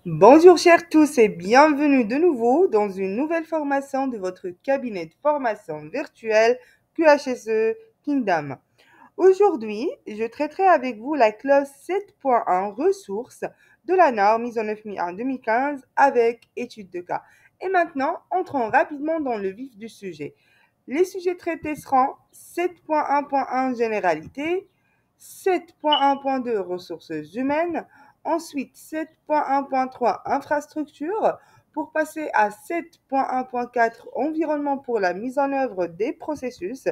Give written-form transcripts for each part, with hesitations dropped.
Bonjour chers tous et bienvenue de nouveau dans une nouvelle formation de votre cabinet de formation virtuelle QHSE Kingdom. Aujourd'hui, je traiterai avec vous la clause 7.1 ressources de la norme ISO 9001 2015 avec étude de cas. Et maintenant, entrons rapidement dans le vif du sujet. Les sujets traités seront 7.1.1 généralité, 7.1.2 ressources humaines, ensuite 7.1.3 infrastructure, pour passer à 7.1.4 environnement pour la mise en œuvre des processus,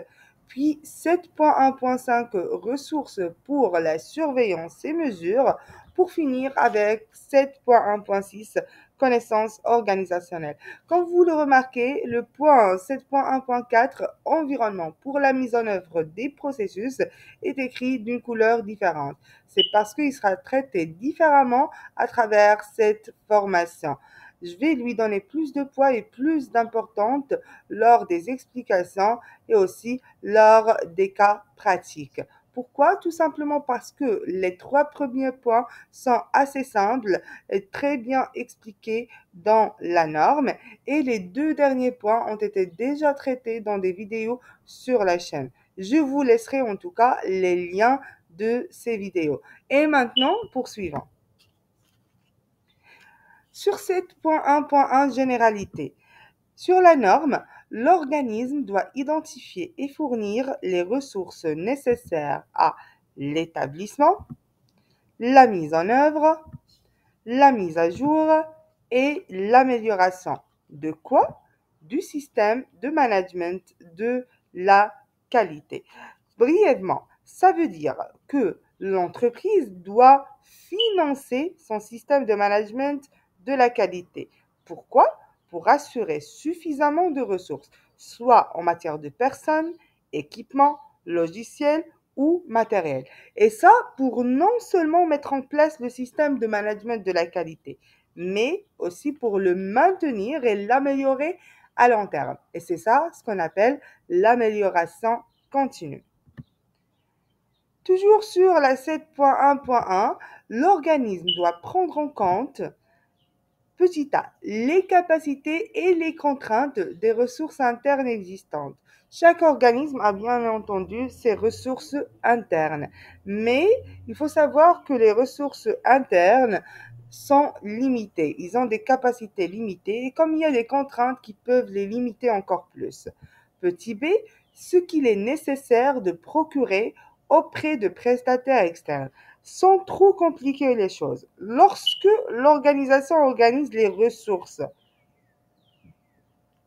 puis 7.1.5 ressources pour la surveillance et mesures, pour finir avec 7.1.6 connaissances organisationnelles. Comme vous le remarquez, le point 7.1.4 environnement pour la mise en œuvre des processus est écrit d'une couleur différente. C'est parce qu'il sera traité différemment à travers cette formation. Je vais lui donner plus de poids et plus d'importance lors des explications et aussi lors des cas pratiques. Pourquoi? Tout simplement parce que les trois premiers points sont assez simples et très bien expliqués dans la norme et les deux derniers points ont été déjà traités dans des vidéos sur la chaîne. Je vous laisserai en tout cas les liens de ces vidéos. Et maintenant, poursuivons. Sur 7.1.1 généralité, sur la norme, l'organisme doit identifier et fournir les ressources nécessaires à l'établissement, la mise en œuvre, la mise à jour et l'amélioration. De quoi? Du système de management de la qualité. Brièvement, ça veut dire que l'entreprise doit financer son système de management de la qualité. Pourquoi? Pour assurer suffisamment de ressources, soit en matière de personnes, équipements, logiciels ou matériel. Et ça, pour non seulement mettre en place le système de management de la qualité, mais aussi pour le maintenir et l'améliorer à long terme. Et c'est ça ce qu'on appelle l'amélioration continue. Toujours sur la 7.1.1, l'organisme doit prendre en compte, petit a, les capacités et les contraintes des ressources internes existantes. Chaque organisme a bien entendu ses ressources internes, mais il faut savoir que les ressources internes sont limitées. Ils ont des capacités limitées et comme il y a des contraintes qui peuvent les limiter encore plus. Petit b, ce qu'il est nécessaire de procurer auprès de prestataires externes sans trop compliquer les choses. Lorsque l'organisation organise les ressources,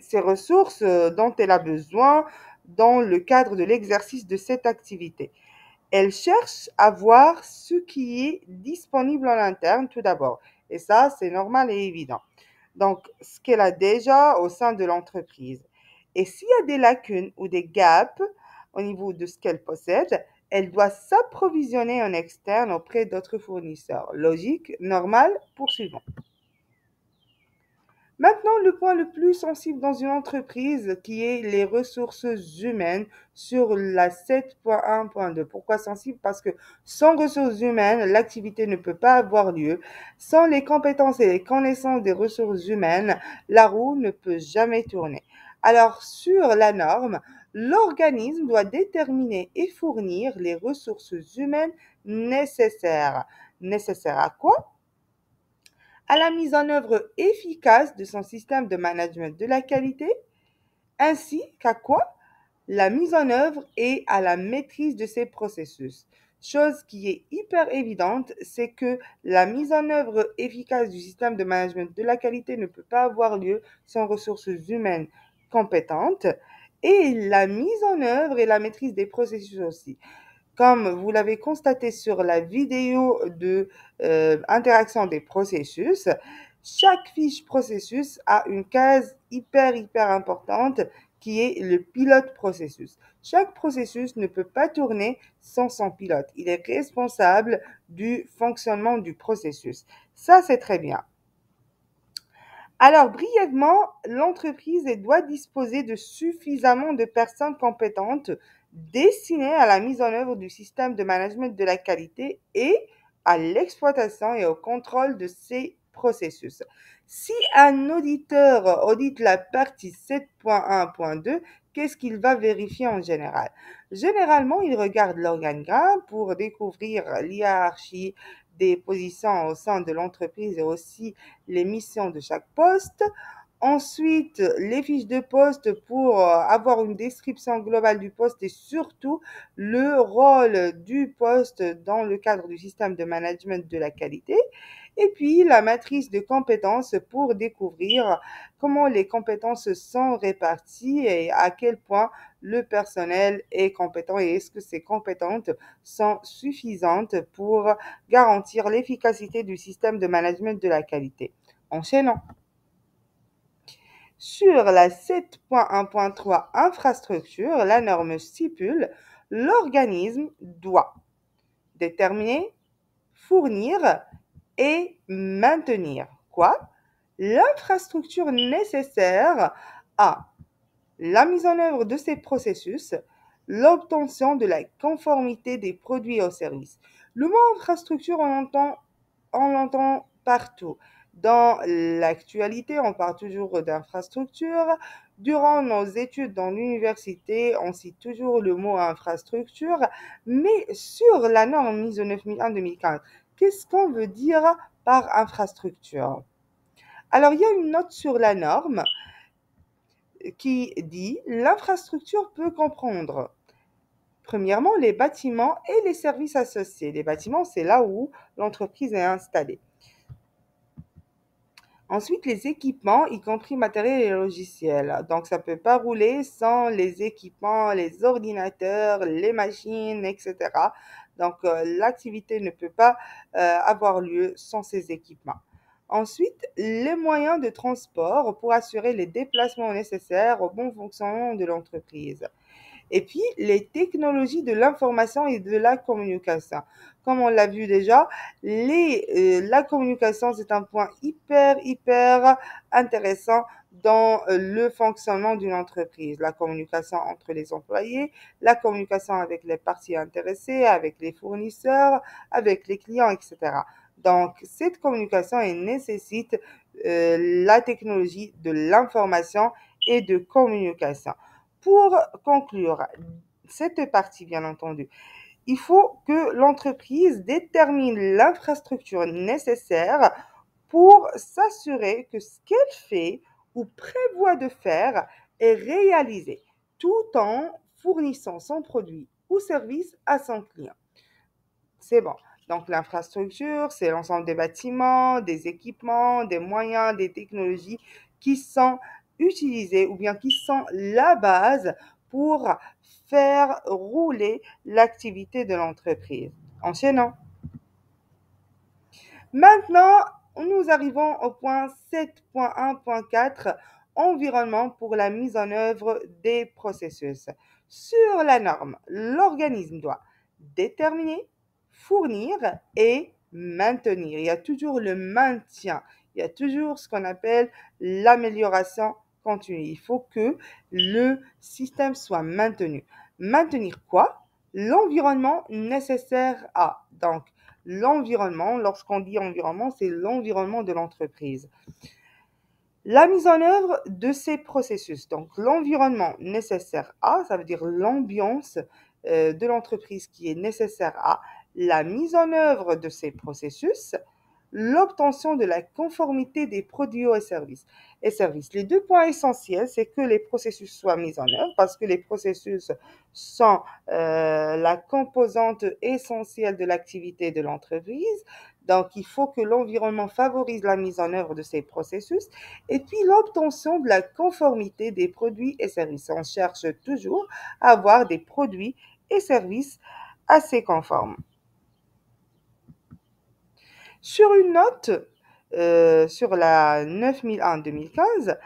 ces ressources dont elle a besoin dans le cadre de l'exercice de cette activité, elle cherche à voir ce qui est disponible en interne tout d'abord. Et ça, c'est normal et évident. Donc, ce qu'elle a déjà au sein de l'entreprise. Et s'il y a des lacunes ou des gaps au niveau de ce qu'elle possède, elle doit s'approvisionner en externe auprès d'autres fournisseurs. Logique, normal, poursuivons. Maintenant, le point le plus sensible dans une entreprise qui est les ressources humaines sur la 7.1.2. Pourquoi sensible? Parce que sans ressources humaines, l'activité ne peut pas avoir lieu. Sans les compétences et les connaissances des ressources humaines, la roue ne peut jamais tourner. Alors, sur la norme, l'organisme doit déterminer et fournir les ressources humaines nécessaires. Nécessaires à quoi? À la mise en œuvre efficace de son système de management de la qualité, ainsi qu'à quoi? La mise en œuvre et à la maîtrise de ces processus. Chose qui est hyper évidente, c'est que la mise en œuvre efficace du système de management de la qualité ne peut pas avoir lieu sans ressources humaines compétentes et la mise en œuvre et la maîtrise des processus aussi. Comme vous l'avez constaté sur la vidéo de interaction des processus, chaque fiche processus a une case hyper importante qui est le pilote processus. Chaque processus ne peut pas tourner sans son pilote. Il est responsable du fonctionnement du processus. Ça, c'est très bien. Alors, brièvement, l'entreprise doit disposer de suffisamment de personnes compétentes destinées à la mise en œuvre du système de management de la qualité et à l'exploitation et au contrôle de ces processus. Si un auditeur audite la partie 7.1.2, qu'est-ce qu'il va vérifier en général? Généralement, il regarde l'organigramme pour découvrir l'hiérarchie des positions au sein de l'entreprise et aussi les missions de chaque poste. Ensuite, les fiches de poste pour avoir une description globale du poste et surtout le rôle du poste dans le cadre du système de management de la qualité. Et puis, la matrice de compétences pour découvrir comment les compétences sont réparties et à quel point le personnel est compétent et est-ce que ces compétences sont suffisantes pour garantir l'efficacité du système de management de la qualité. Enchaînons. Sur la 7.1.3 infrastructure, la norme stipule l'organisme doit déterminer, fournir et maintenir quoi? L'infrastructure nécessaire à la mise en œuvre de ces processus, l'obtention de la conformité des produits et aux services. Le mot infrastructure, on l'entend partout. Dans l'actualité, on parle toujours d'infrastructure. Durant nos études dans l'université, on cite toujours le mot infrastructure. Mais sur la norme ISO 9001-2015, qu'est-ce qu'on veut dire par infrastructure? Alors, il y a une note sur la norme qui dit l'infrastructure peut comprendre, premièrement, les bâtiments et les services associés. Les bâtiments, c'est là où l'entreprise est installée. Ensuite, les équipements, y compris matériel et logiciel. Donc, ça ne peut pas rouler sans les équipements, les ordinateurs, les machines, etc. Donc, l'activité ne peut pas avoir lieu sans ces équipements. Ensuite, les moyens de transport pour assurer les déplacements nécessaires au bon fonctionnement de l'entreprise. Et puis, les technologies de l'information et de la communication. Comme on l'a vu déjà, la communication, c'est un point hyper intéressant dans le fonctionnement d'une entreprise. La communication entre les employés, la communication avec les parties intéressées, avec les fournisseurs, avec les clients, etc. Donc, cette communication nécessite la technologie de l'information et de communication. Pour conclure cette partie, bien entendu, il faut que l'entreprise détermine l'infrastructure nécessaire pour s'assurer que ce qu'elle fait ou prévoit de faire est réalisé, tout en fournissant son produit ou service à son client. C'est bon. Donc l'infrastructure, c'est l'ensemble des bâtiments, des équipements, des moyens, des technologies qui sont utilisés ou bien qui sont la base pour faire rouler l'activité de l'entreprise. Enchaînons. Maintenant, nous arrivons au point 7.1.4, environnement pour la mise en œuvre des processus. Sur la norme, l'organisme doit déterminer, fournir et maintenir. Il y a toujours le maintien. Il y a toujours ce qu'on appelle l'amélioration continue. Il faut que le système soit maintenu. Maintenir quoi? L'environnement nécessaire à. Donc, l'environnement, lorsqu'on dit environnement, c'est l'environnement de l'entreprise. La mise en œuvre de ces processus, donc l'environnement nécessaire à, ça veut dire l'ambiance de l'entreprise qui est nécessaire à la mise en œuvre de ces processus, l'obtention de la conformité des produits et services. Les deux points essentiels, c'est que les processus soient mis en œuvre parce que les processus sont la composante essentielle de l'activité de l'entreprise. Donc, il faut que l'environnement favorise la mise en œuvre de ces processus et puis l'obtention de la conformité des produits et services. On cherche toujours à avoir des produits et services assez conformes. Sur une note, sur la 9001-2015,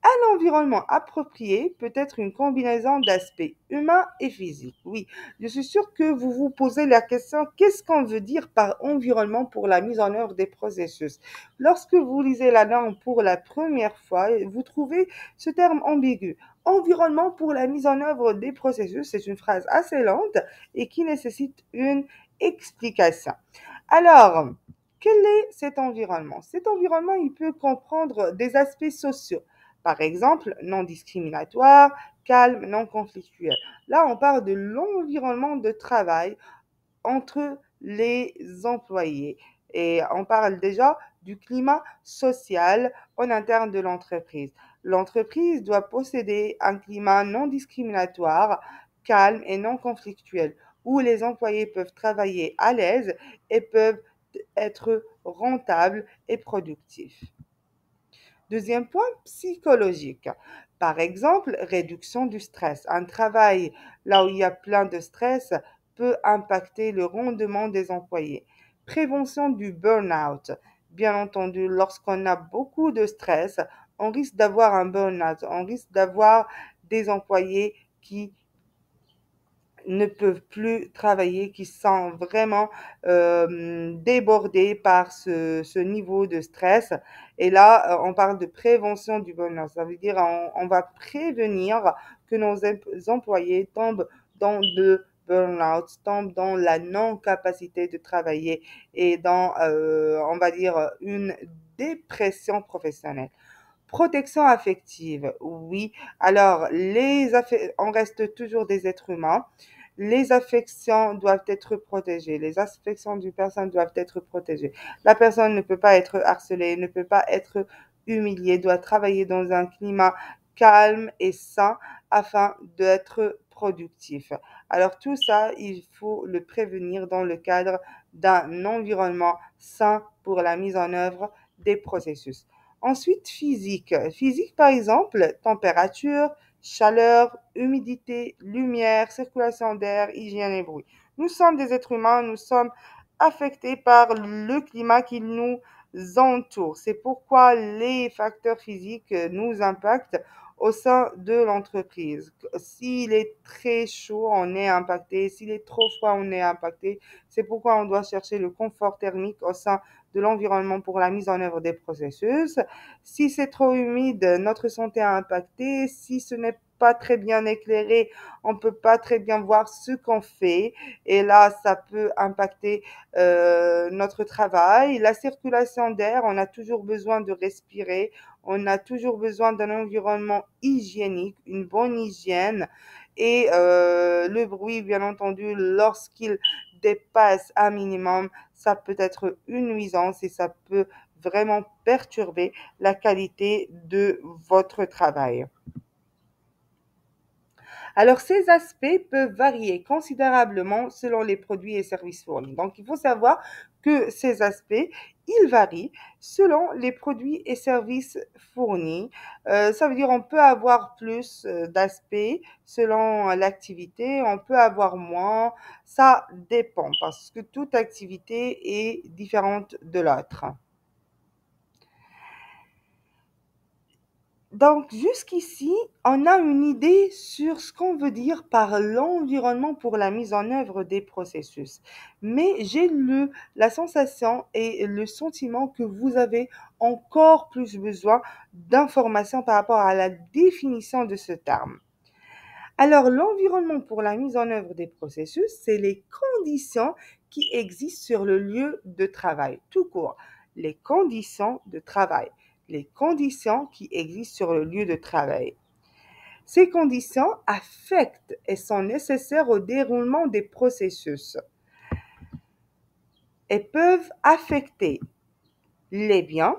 un environnement approprié peut être une combinaison d'aspects humains et physiques. Oui, je suis sûre que vous vous posez la question, qu'est-ce qu'on veut dire par environnement pour la mise en œuvre des processus? Lorsque vous lisez la norme pour la première fois, vous trouvez ce terme ambigu. Environnement pour la mise en œuvre des processus, c'est une phrase assez lente et qui nécessite une explication. Alors, Quel est cet environnement? Cet environnement, il peut comprendre des aspects sociaux. Par exemple, non discriminatoire, calme, non conflictuel. Là, on parle de l'environnement de travail entre les employés. Et on parle déjà du climat social en interne de l'entreprise. L'entreprise doit posséder un climat non discriminatoire, calme et non conflictuel, où les employés peuvent travailler à l'aise et peuvent être rentables et productifs. Deuxième point, psychologique. Par exemple, réduction du stress. Un travail là où il y a plein de stress peut impacter le rendement des employés. Prévention du burn-out. Bien entendu, lorsqu'on a beaucoup de stress, on risque d'avoir un burn-out, on risque d'avoir des employés qui ne peuvent plus travailler, qui sont vraiment débordés par ce niveau de stress. Et là, on parle de prévention du burn-out. Ça veut dire on va prévenir que nos employés tombent dans le burn-out, tombent dans la non-capacité de travailler et dans, on va dire, une dépression professionnelle. Protection affective, oui. Alors, on reste toujours des êtres humains. Les affections doivent être protégées. Les affections d'une personne doivent être protégées. La personne ne peut pas être harcelée, ne peut pas être humiliée, doit travailler dans un climat calme et sain afin d'être productif. Alors tout ça, il faut le prévenir dans le cadre d'un environnement sain pour la mise en œuvre des processus. Ensuite, physique. Physique, par exemple, température, chaleur, humidité, lumière, circulation d'air, hygiène et bruit. Nous sommes des êtres humains, nous sommes affectés par le climat qui nous entoure. C'est pourquoi les facteurs physiques nous impactent au sein de l'entreprise. S'il est très chaud, on est impacté. S'il est trop froid, on est impacté. C'est pourquoi on doit chercher le confort thermique au sein de l'environnement pour la mise en œuvre des processus. Si c'est trop humide, notre santé est impactée. Si ce n'est pas très bien éclairé, on ne peut pas très bien voir ce qu'on fait. Et là, ça peut impacter notre travail. La circulation d'air, on a toujours besoin de respirer. On a toujours besoin d'un environnement hygiénique, une bonne hygiène. Et le bruit, bien entendu, lorsqu'il dépasse un minimum, ça peut être une nuisance et ça peut vraiment perturber la qualité de votre travail. Alors, ces aspects peuvent varier considérablement selon les produits et services fournis. Donc, il faut savoir que ces aspects, ils varient selon les produits et services fournis. Ça veut dire on peut avoir plus d'aspects selon l'activité, on peut avoir moins. Ça dépend parce que toute activité est différente de l'autre. Donc, jusqu'ici, on a une idée sur ce qu'on veut dire par l'environnement pour la mise en œuvre des processus. Mais j'ai la sensation et le sentiment que vous avez encore plus besoin d'informations par rapport à la définition de ce terme. Alors, l'environnement pour la mise en œuvre des processus, c'est les conditions qui existent sur le lieu de travail, tout court. Les conditions de travail, les conditions qui existent sur le lieu de travail. Ces conditions affectent et sont nécessaires au déroulement des processus et peuvent affecter les biens,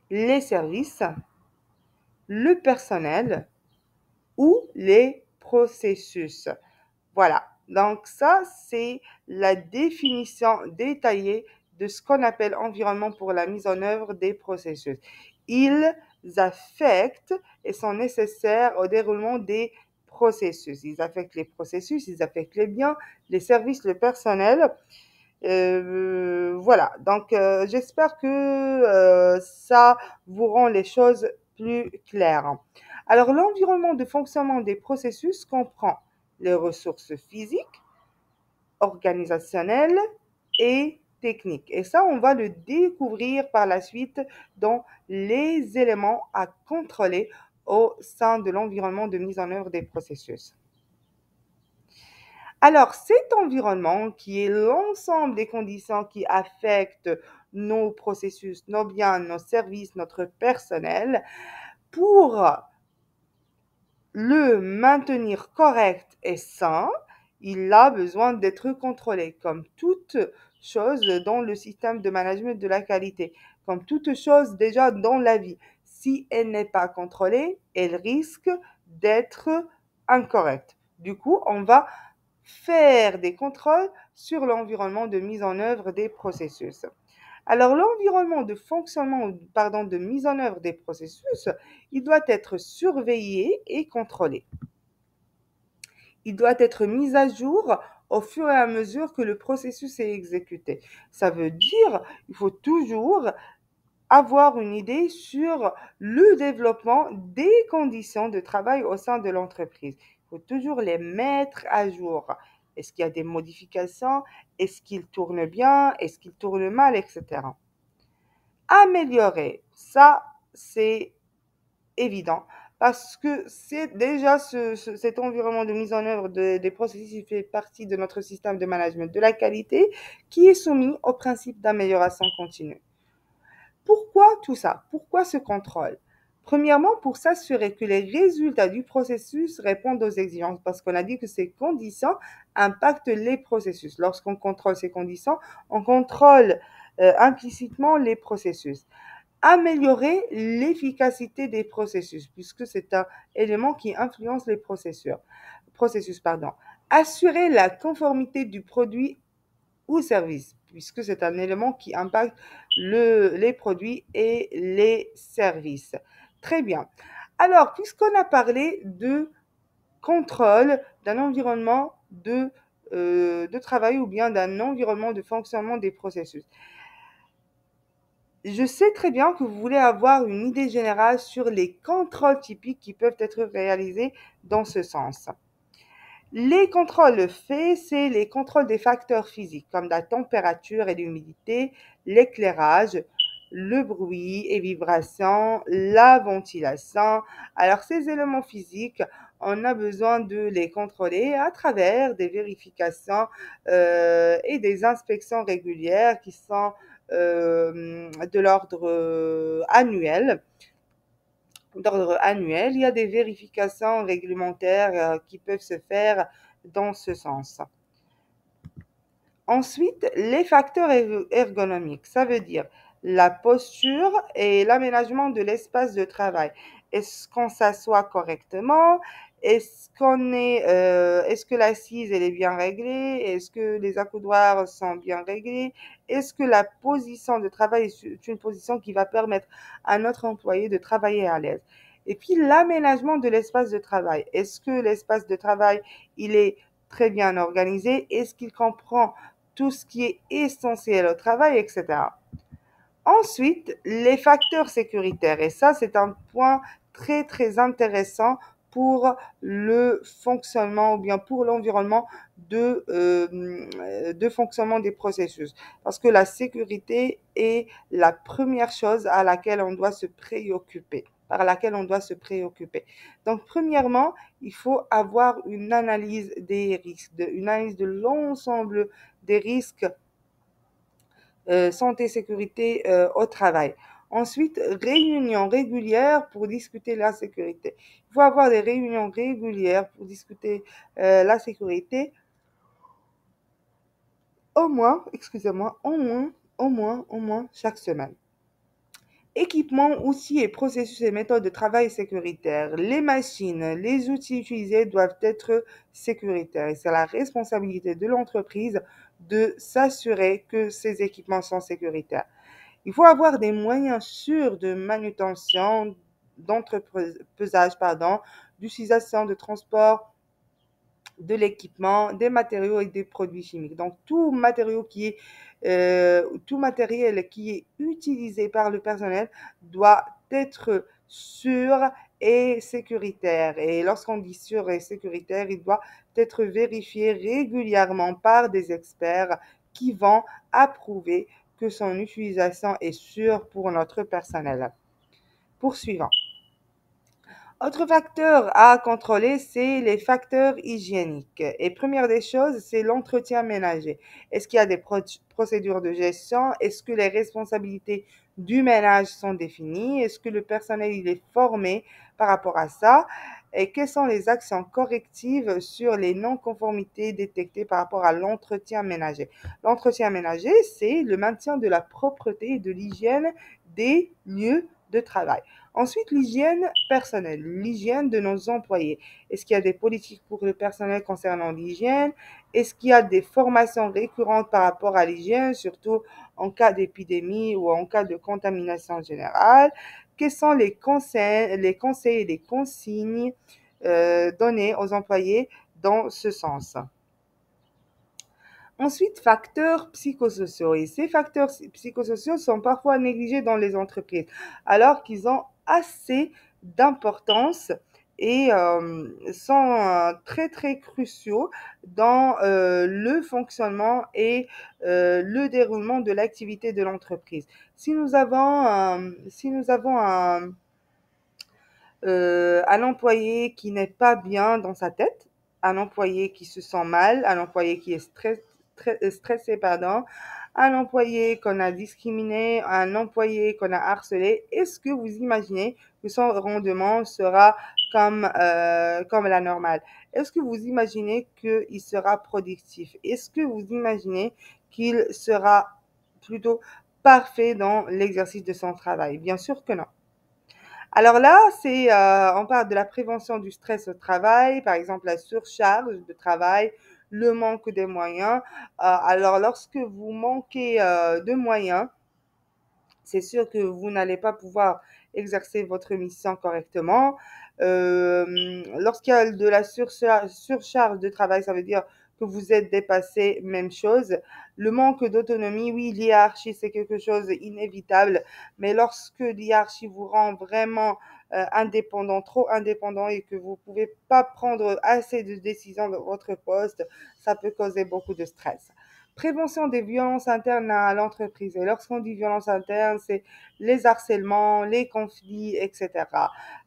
les services, le personnel ou les processus. Voilà, donc ça, c'est la définition détaillée de ce qu'on appelle environnement pour la mise en œuvre des processus. Ils affectent et sont nécessaires au déroulement des processus. Ils affectent les processus, ils affectent les biens, les services, le personnel. Voilà, donc j'espère que ça vous rend les choses plus claires. Alors, l'environnement de fonctionnement des processus comprend les ressources physiques, organisationnelles et techniques. Et ça, on va le découvrir par la suite dans les éléments à contrôler au sein de l'environnement de mise en œuvre des processus. Alors, cet environnement qui est l'ensemble des conditions qui affectent nos processus, nos biens, nos services, notre personnel, pour le maintenir correct et sain, il a besoin d'être contrôlé, comme toute chose dans le système de management de la qualité, comme toute chose déjà dans la vie. Si elle n'est pas contrôlée, elle risque d'être incorrecte. Du coup, on va faire des contrôles sur l'environnement de mise en œuvre des processus. Alors, l'environnement de fonctionnement, pardon, de mise en œuvre des processus, il doit être surveillé et contrôlé. Il doit être mis à jour au fur et à mesure que le processus est exécuté. Ça veut dire qu'il faut toujours avoir une idée sur le développement des conditions de travail au sein de l'entreprise. Il faut toujours les mettre à jour. Est-ce qu'il y a des modifications? Est-ce qu'ils tournent bien? Est-ce qu'ils tournent mal, etc. Améliorer, ça, c'est évident parce que c'est déjà cet environnement de mise en œuvre des processus qui fait partie de notre système de management de la qualité qui est soumis au principe d'amélioration continue. Pourquoi tout ça? Pourquoi ce contrôle? Premièrement, pour s'assurer que les résultats du processus répondent aux exigences, parce qu'on a dit que ces conditions impactent les processus. Lorsqu'on contrôle ces conditions, on contrôle implicitement les processus. Améliorer l'efficacité des processus, puisque c'est un élément qui influence les processus. Assurer la conformité du produit ou service, puisque c'est un élément qui impacte les produits et les services. Très bien. Alors, puisqu'on a parlé de contrôle d'un environnement de travail ou bien d'un environnement de fonctionnement des processus, je sais très bien que vous voulez avoir une idée générale sur les contrôles typiques qui peuvent être réalisés dans ce sens. Les contrôles faits, c'est les contrôles des facteurs physiques comme la température et l'humidité, l'éclairage, le bruit et vibrations, la ventilation. Alors ces éléments physiques, on a besoin de les contrôler à travers des vérifications et des inspections régulières qui sont de l'ordre annuel. Il y a des vérifications réglementaires qui peuvent se faire dans ce sens. Ensuite, les facteurs ergonomiques, ça veut dire la posture et l'aménagement de l'espace de travail. Est-ce qu'on s'assoit correctement? Est-ce que l'assise elle est bien réglée? Est-ce que les accoudoirs sont bien réglés? Est-ce que la position de travail est une position qui va permettre à notre employé de travailler à l'aise? Et puis l'aménagement de l'espace de travail. Est-ce que l'espace de travail il est très bien organisé? Est-ce qu'il comprend tout ce qui est essentiel au travail, etc. Ensuite, les facteurs sécuritaires. Et ça, c'est un point très, très intéressant pour le fonctionnement ou bien pour l'environnement de fonctionnement des processus. Parce que la sécurité est la première chose à laquelle on doit se préoccuper, par laquelle on doit se préoccuper. Donc, premièrement, il faut avoir une analyse des risques, une analyse de l'ensemble des risques santé, sécurité au travail. Ensuite, réunions régulières pour discuter la sécurité. Il faut avoir des réunions régulières pour discuter la sécurité, au moins chaque semaine. Équipement, outils et processus et méthodes de travail sécuritaires. Les machines, les outils utilisés doivent être sécuritaires et c'est la responsabilité de l'entreprise de s'assurer que ces équipements sont sécuritaires. Il faut avoir des moyens sûrs de manutention, d'entrepesage, d'utilisation, de transport de l'équipement, des matériaux et des produits chimiques. Donc, tout matériel qui est utilisé par le personnel doit être sûr et sécuritaire. Et lorsqu'on dit sûr et sécuritaire, il doit être vérifié régulièrement par des experts qui vont approuver que son utilisation est sûre pour notre personnel. Poursuivant. Autre facteur à contrôler, c'est les facteurs hygiéniques. Et première des choses, c'est l'entretien ménager. Est-ce qu'il y a des procédures de gestion? Est-ce que les responsabilités du ménage sont définies? Est-ce que le personnel il est formé par rapport à ça? Et quelles sont les actions correctives sur les non-conformités détectées par rapport à l'entretien ménager? L'entretien ménager, c'est le maintien de la propreté et de l'hygiène des lieux de travail. Ensuite, l'hygiène personnelle, l'hygiène de nos employés. Est-ce qu'il y a des politiques pour le personnel concernant l'hygiène? Est-ce qu'il y a des formations récurrentes par rapport à l'hygiène, surtout en cas d'épidémie ou en cas de contamination générale? Quels sont les conseils et les consignes donnés aux employés dans ce sens? Ensuite, facteurs psychosociaux. Et ces facteurs psychosociaux sont parfois négligés dans les entreprises, alors qu'ils ont assez d'importance et sont très très cruciaux dans le fonctionnement et le déroulement de l'activité de l'entreprise. Si nous avons un employé qui n'est pas bien dans sa tête, un employé qui se sent mal, un employé qui est stressé, pardon, un employé qu'on a discriminé, un employé qu'on a harcelé. Est-ce que vous imaginez que son rendement sera comme la normale? Est-ce que vous imaginez qu'il sera productif? Est-ce que vous imaginez qu'il sera plutôt parfait dans l'exercice de son travail? Bien sûr que non. Alors là, on parle de la prévention du stress au travail, par exemple la surcharge de travail, le manque de moyens. Alors lorsque vous manquez de moyens, c'est sûr que vous n'allez pas pouvoir exercer votre mission correctement. Lorsqu'il y a de la surcharge de travail, ça veut dire que vous êtes dépassé, même chose. Le manque d'autonomie, oui, l'hiérarchie, c'est quelque chose d'inévitable, mais lorsque l'hiérarchie vous rend vraiment indépendant, trop indépendant et que vous ne pouvez pas prendre assez de décisions dans votre poste, ça peut causer beaucoup de stress. Prévention des violences internes à l'entreprise. Et lorsqu'on dit violence interne, c'est les harcèlements, les conflits, etc.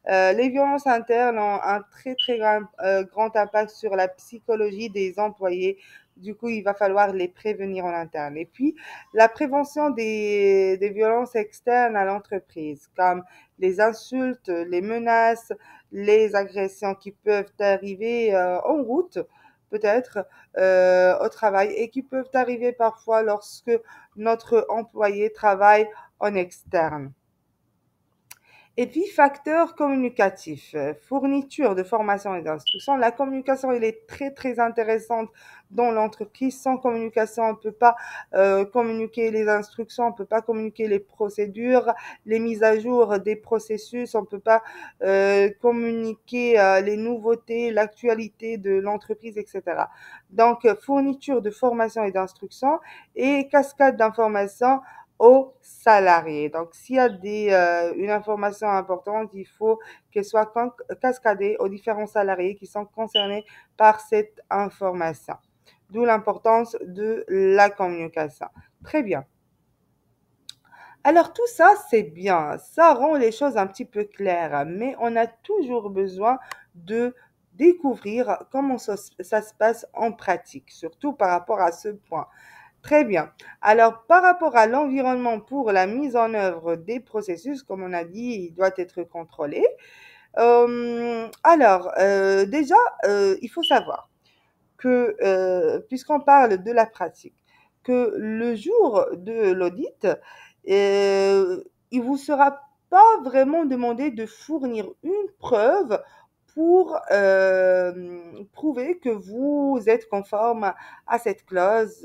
Les violences internes ont un très très grand impact sur la psychologie des employés. Du coup, il va falloir les prévenir en interne. Et puis, la prévention des violences externes à l'entreprise, comme les insultes, les menaces, les agressions qui peuvent arriver en route, peut-être au travail et qui peuvent arriver parfois lorsque notre employé travaille en externe. Et puis, facteur communicatif, fourniture de formation et d'instruction. La communication, elle est très, très intéressante dans l'entreprise. Sans communication, on ne peut pas communiquer les instructions, on ne peut pas communiquer les procédures, les mises à jour des processus, on ne peut pas communiquer les nouveautés, l'actualité de l'entreprise, etc. Donc, fourniture de formation et d'instruction et cascade d'informations aux salariés. Donc, s'il y a une information importante, il faut qu'elle soit cascadée aux différents salariés qui sont concernés par cette information. D'où l'importance de la communication. Très bien. Alors tout ça, c'est bien, ça rend les choses un petit peu claires, mais on a toujours besoin de découvrir comment ça se passe en pratique, surtout par rapport à ce point. Très bien. Alors, par rapport à l'environnement pour la mise en œuvre des processus, comme on a dit, il doit être contrôlé. Déjà, il faut savoir que, puisqu'on parle de la pratique, que le jour de l'audit, il vous sera pas vraiment demandé de fournir une preuve pour prouver que vous êtes conforme à cette clause,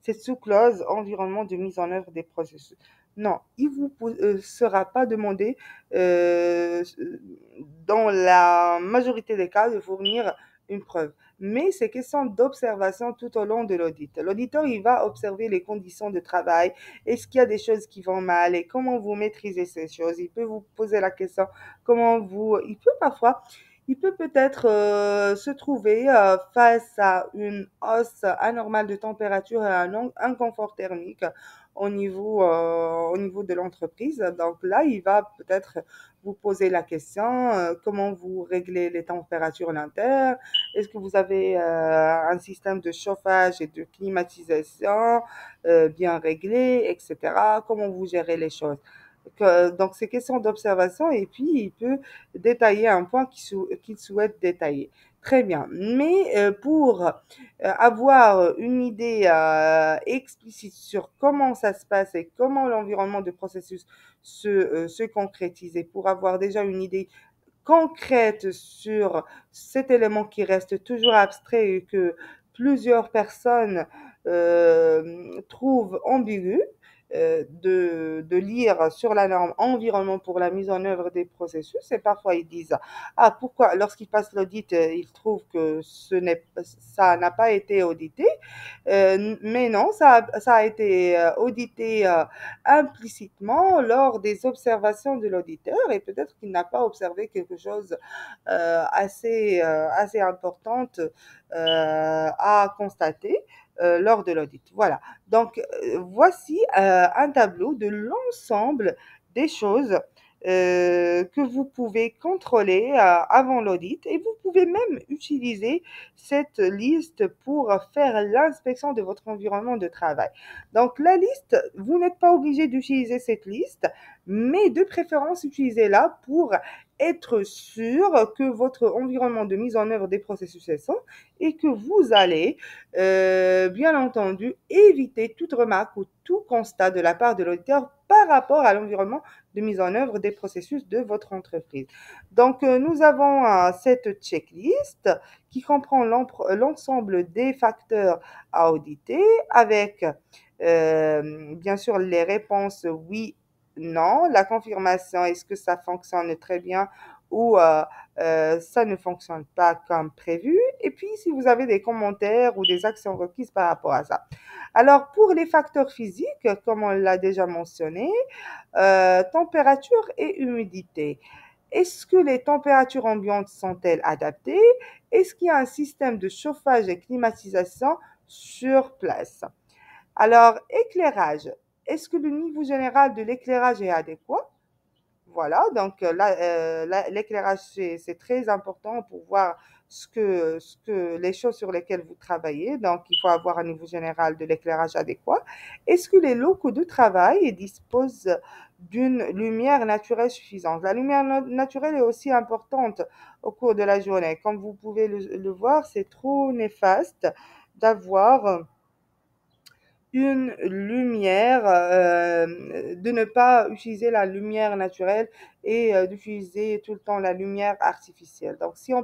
cette sous-clause environnement de mise en œuvre des processus. Non, il vous sera pas demandé euh, dans la majorité des cas de fournir une preuve. Mais c'est question d'observation tout au long de l'audit. L'auditeur, il va observer les conditions de travail, est-ce qu'il y a des choses qui vont mal et comment vous maîtrisez ces choses. Il peut vous poser la question il peut peut-être se trouver face à une hausse anormale de température et un inconfort thermique au niveau de l'entreprise. Donc là, il va peut-être vous poser la question, comment vous réglez les températures en interne? Est-ce que vous avez un système de chauffage et de climatisation bien réglé, etc. Comment vous gérez les choses? Donc, c'est question d'observation et puis il peut détailler un point qu'il souhaite détailler. Très bien. Mais pour avoir une idée explicite sur comment ça se passe et comment l'environnement de processus se concrétise et pour avoir déjà une idée concrète sur cet élément qui reste toujours abstrait et que plusieurs personnes trouvent ambigu, de lire sur la norme environnement pour la mise en œuvre des processus et parfois ils disent ah pourquoi lorsqu'ils passent l'audit ils trouvent que ça n'a pas été audité. Mais non, ça a été audité implicitement lors des observations de l'auditeur et peut-être qu'il n'a pas observé quelque chose assez importante à constater lors de l'audit. Voilà. Donc, voici un tableau de l'ensemble des choses que vous pouvez contrôler avant l'audit et vous pouvez même utiliser cette liste pour faire l'inspection de votre environnement de travail. Donc, la liste, vous n'êtes pas obligé d'utiliser cette liste, mais de préférence, utilisez-la pour être sûr que votre environnement de mise en œuvre des processus est sain et que vous allez, bien entendu, éviter toute remarque ou tout constat de la part de l'auditeur par rapport à l'environnement de mise en œuvre des processus de votre entreprise. Donc, nous avons cette checklist qui comprend l'ensemble des facteurs à auditer avec, bien sûr, les réponses oui, non, la confirmation, est-ce que ça fonctionne très bien ou ça ne fonctionne pas comme prévu. Et puis, si vous avez des commentaires ou des actions requises par rapport à ça. Alors, pour les facteurs physiques, comme on l'a déjà mentionné, température et humidité. Est-ce que les températures ambiantes sont-elles adaptées? Est-ce qu'il y a un système de chauffage et climatisation sur place? Alors, éclairage. Est-ce que le niveau général de l'éclairage est adéquat? Voilà, donc là, l'éclairage, c'est très important pour voir les choses sur lesquelles vous travaillez. Donc, il faut avoir un niveau général de l'éclairage adéquat. Est-ce que les locaux de travail disposent d'une lumière naturelle suffisante? La lumière naturelle est aussi importante au cours de la journée. Comme vous pouvez le voir, c'est trop néfaste d'avoir une lumière, de ne pas utiliser la lumière naturelle et d'utiliser tout le temps la lumière artificielle. Donc, si on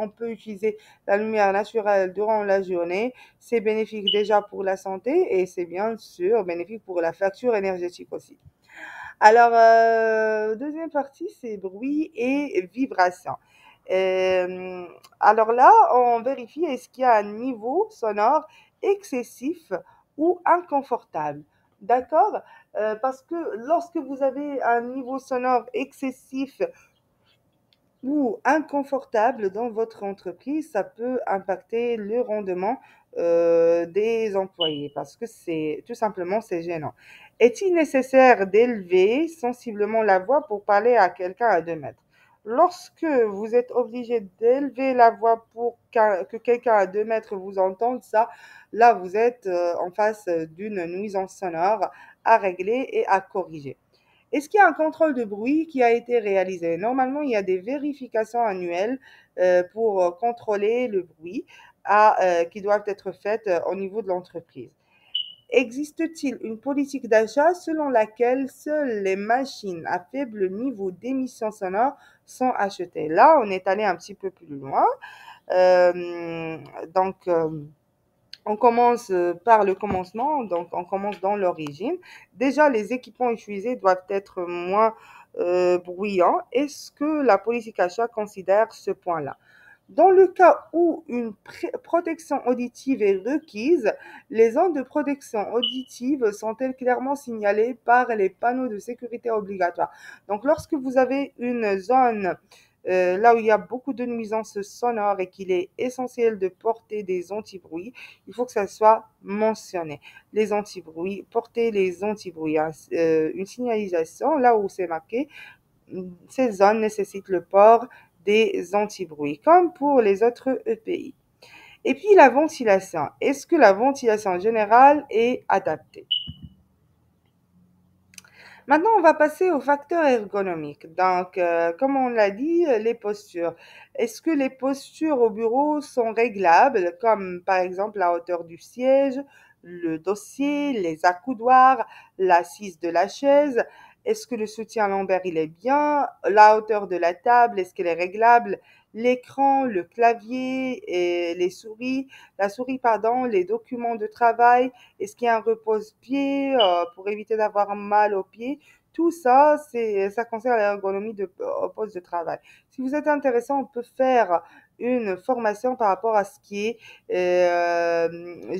peut utiliser la lumière naturelle durant la journée, c'est bénéfique déjà pour la santé et c'est bien sûr bénéfique pour la facture énergétique aussi. Alors, deuxième partie, c'est bruit et vibration. Euh, alors là, on vérifie est-ce qu'il y a un niveau sonore excessif ou inconfortable. D'accord? Parce que lorsque vous avez un niveau sonore excessif ou inconfortable dans votre entreprise, ça peut impacter le rendement des employés parce que c'est tout simplement c'est gênant. Est-il nécessaire d'élever sensiblement la voix pour parler à quelqu'un à 2 mètres? Lorsque vous êtes obligé d'élever la voix pour que quelqu'un à 2 mètres vous entende, ça, là, vous êtes en face d'une nuisance sonore à régler et à corriger. Est-ce qu'il y a un contrôle de bruit qui a été réalisé? Normalement, il y a des vérifications annuelles pour contrôler le bruit qui doivent être faites au niveau de l'entreprise. Existe-t-il une politique d'achat selon laquelle seules les machines à faible niveau d'émissions sonores sont achetées? Là, on est allé un petit peu plus loin. Euh, donc, on commence par le commencement, donc on commence dans l'origine. Déjà, les équipements utilisés doivent être moins bruyants. Est-ce que la politique achat considère ce point-là? Dans le cas où une protection auditive est requise, les zones de protection auditive sont-elles clairement signalées par les panneaux de sécurité obligatoires? Donc, lorsque vous avez une zone là où il y a beaucoup de nuisances sonores et qu'il est essentiel de porter des anti-bruits, il faut que ça soit mentionné. Les anti-bruits, porter les anti-bruits, hein, une signalisation, là où c'est marqué, ces zones nécessitent le port des anti-bruits, comme pour les autres EPI. Et puis la ventilation. Est-ce que la ventilation générale est adaptée? Maintenant, on va passer aux facteurs ergonomiques. Donc, comme on l'a dit, les postures. Est-ce que les postures au bureau sont réglables, comme par exemple la hauteur du siège, le dossier, les accoudoirs, l'assise de la chaise? Est-ce que le soutien lombaire, il est bien? La hauteur de la table, est-ce qu'elle est réglable? L'écran, le clavier et les souris, la souris, pardon, les documents de travail, est-ce qu'il y a un repose-pied pour éviter d'avoir mal aux pieds? Tout ça, ça concerne l'ergonomie au poste de travail. Si vous êtes intéressé, on peut faire une formation par rapport à ce qui est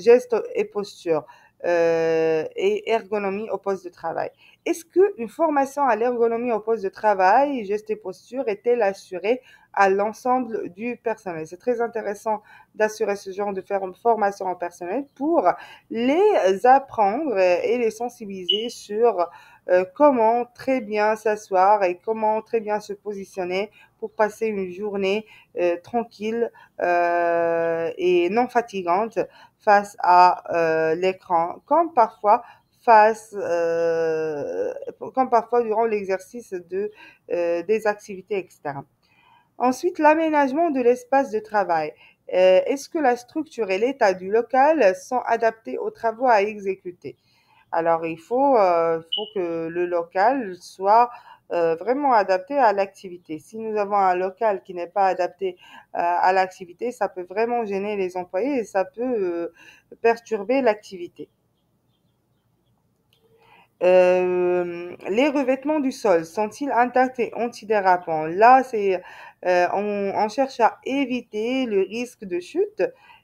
gestes et posture et ergonomie au poste de travail. Est-ce qu'une formation à l'ergonomie au poste de travail, gestes et posture, est-elle assurée à l'ensemble du personnel? C'est très intéressant d'assurer ce genre de formation en personnel pour les apprendre et les sensibiliser sur comment très bien s'asseoir et comment très bien se positionner pour passer une journée tranquille et non fatigante face à l'écran, comme parfois durant l'exercice des activités externes. Ensuite, l'aménagement de l'espace de travail. Est-ce que la structure et l'état du local sont adaptés aux travaux à exécuter? Alors, il faut que le local soit vraiment adapté à l'activité. Si nous avons un local qui n'est pas adapté à l'activité, ça peut vraiment gêner les employés et ça peut perturber l'activité. Les revêtements du sol sont-ils intacts et antidérapants? Là, on cherche à éviter le risque de chute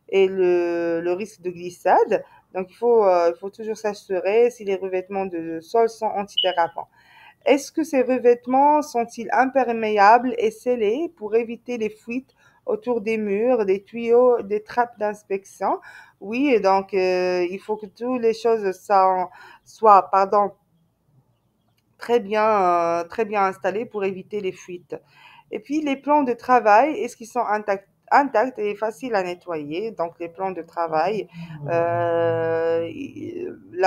et le risque de glissade. Donc, il faut toujours s'assurer si les revêtements de sol sont antidérapants. Est-ce que ces revêtements sont-ils imperméables et scellés pour éviter les fuites autour des murs, des tuyaux, des trappes d'inspection? Oui, et donc il faut que toutes les choses soient, pardon, très bien installées pour éviter les fuites. Et puis les plans de travail, est-ce qu'ils sont intacts et faciles à nettoyer? Donc les plans de travail, là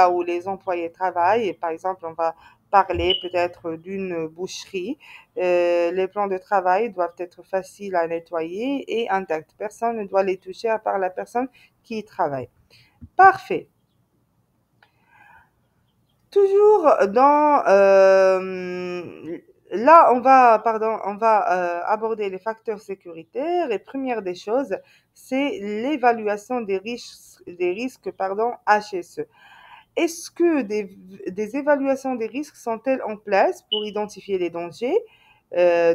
où les employés travaillent, par exemple, on va parler peut-être d'une boucherie. Les plans de travail doivent être faciles à nettoyer et intacts. Personne ne doit les toucher à part la personne qui y travaille. Parfait. Toujours là, on va aborder les facteurs sécuritaires et première des choses, c'est l'évaluation des risques, pardon, HSE. Est-ce que des évaluations des risques sont-elles en place pour identifier les dangers?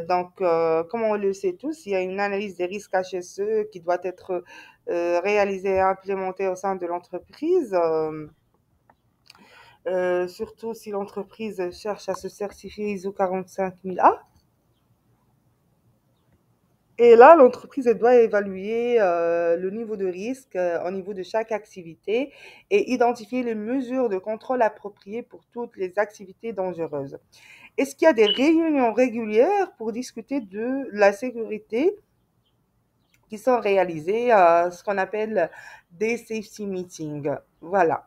Donc, comme on le sait tous, il y a une analyse des risques HSE qui doit être réalisée et implémentée au sein de l'entreprise. Surtout si l'entreprise cherche à se certifier ISO 45000A. Et là, l'entreprise elle doit évaluer le niveau de risque au niveau de chaque activité et identifier les mesures de contrôle appropriées pour toutes les activités dangereuses. Est-ce qu'il y a des réunions régulières pour discuter de la sécurité qui sont réalisées, ce qu'on appelle des safety meetings? Voilà.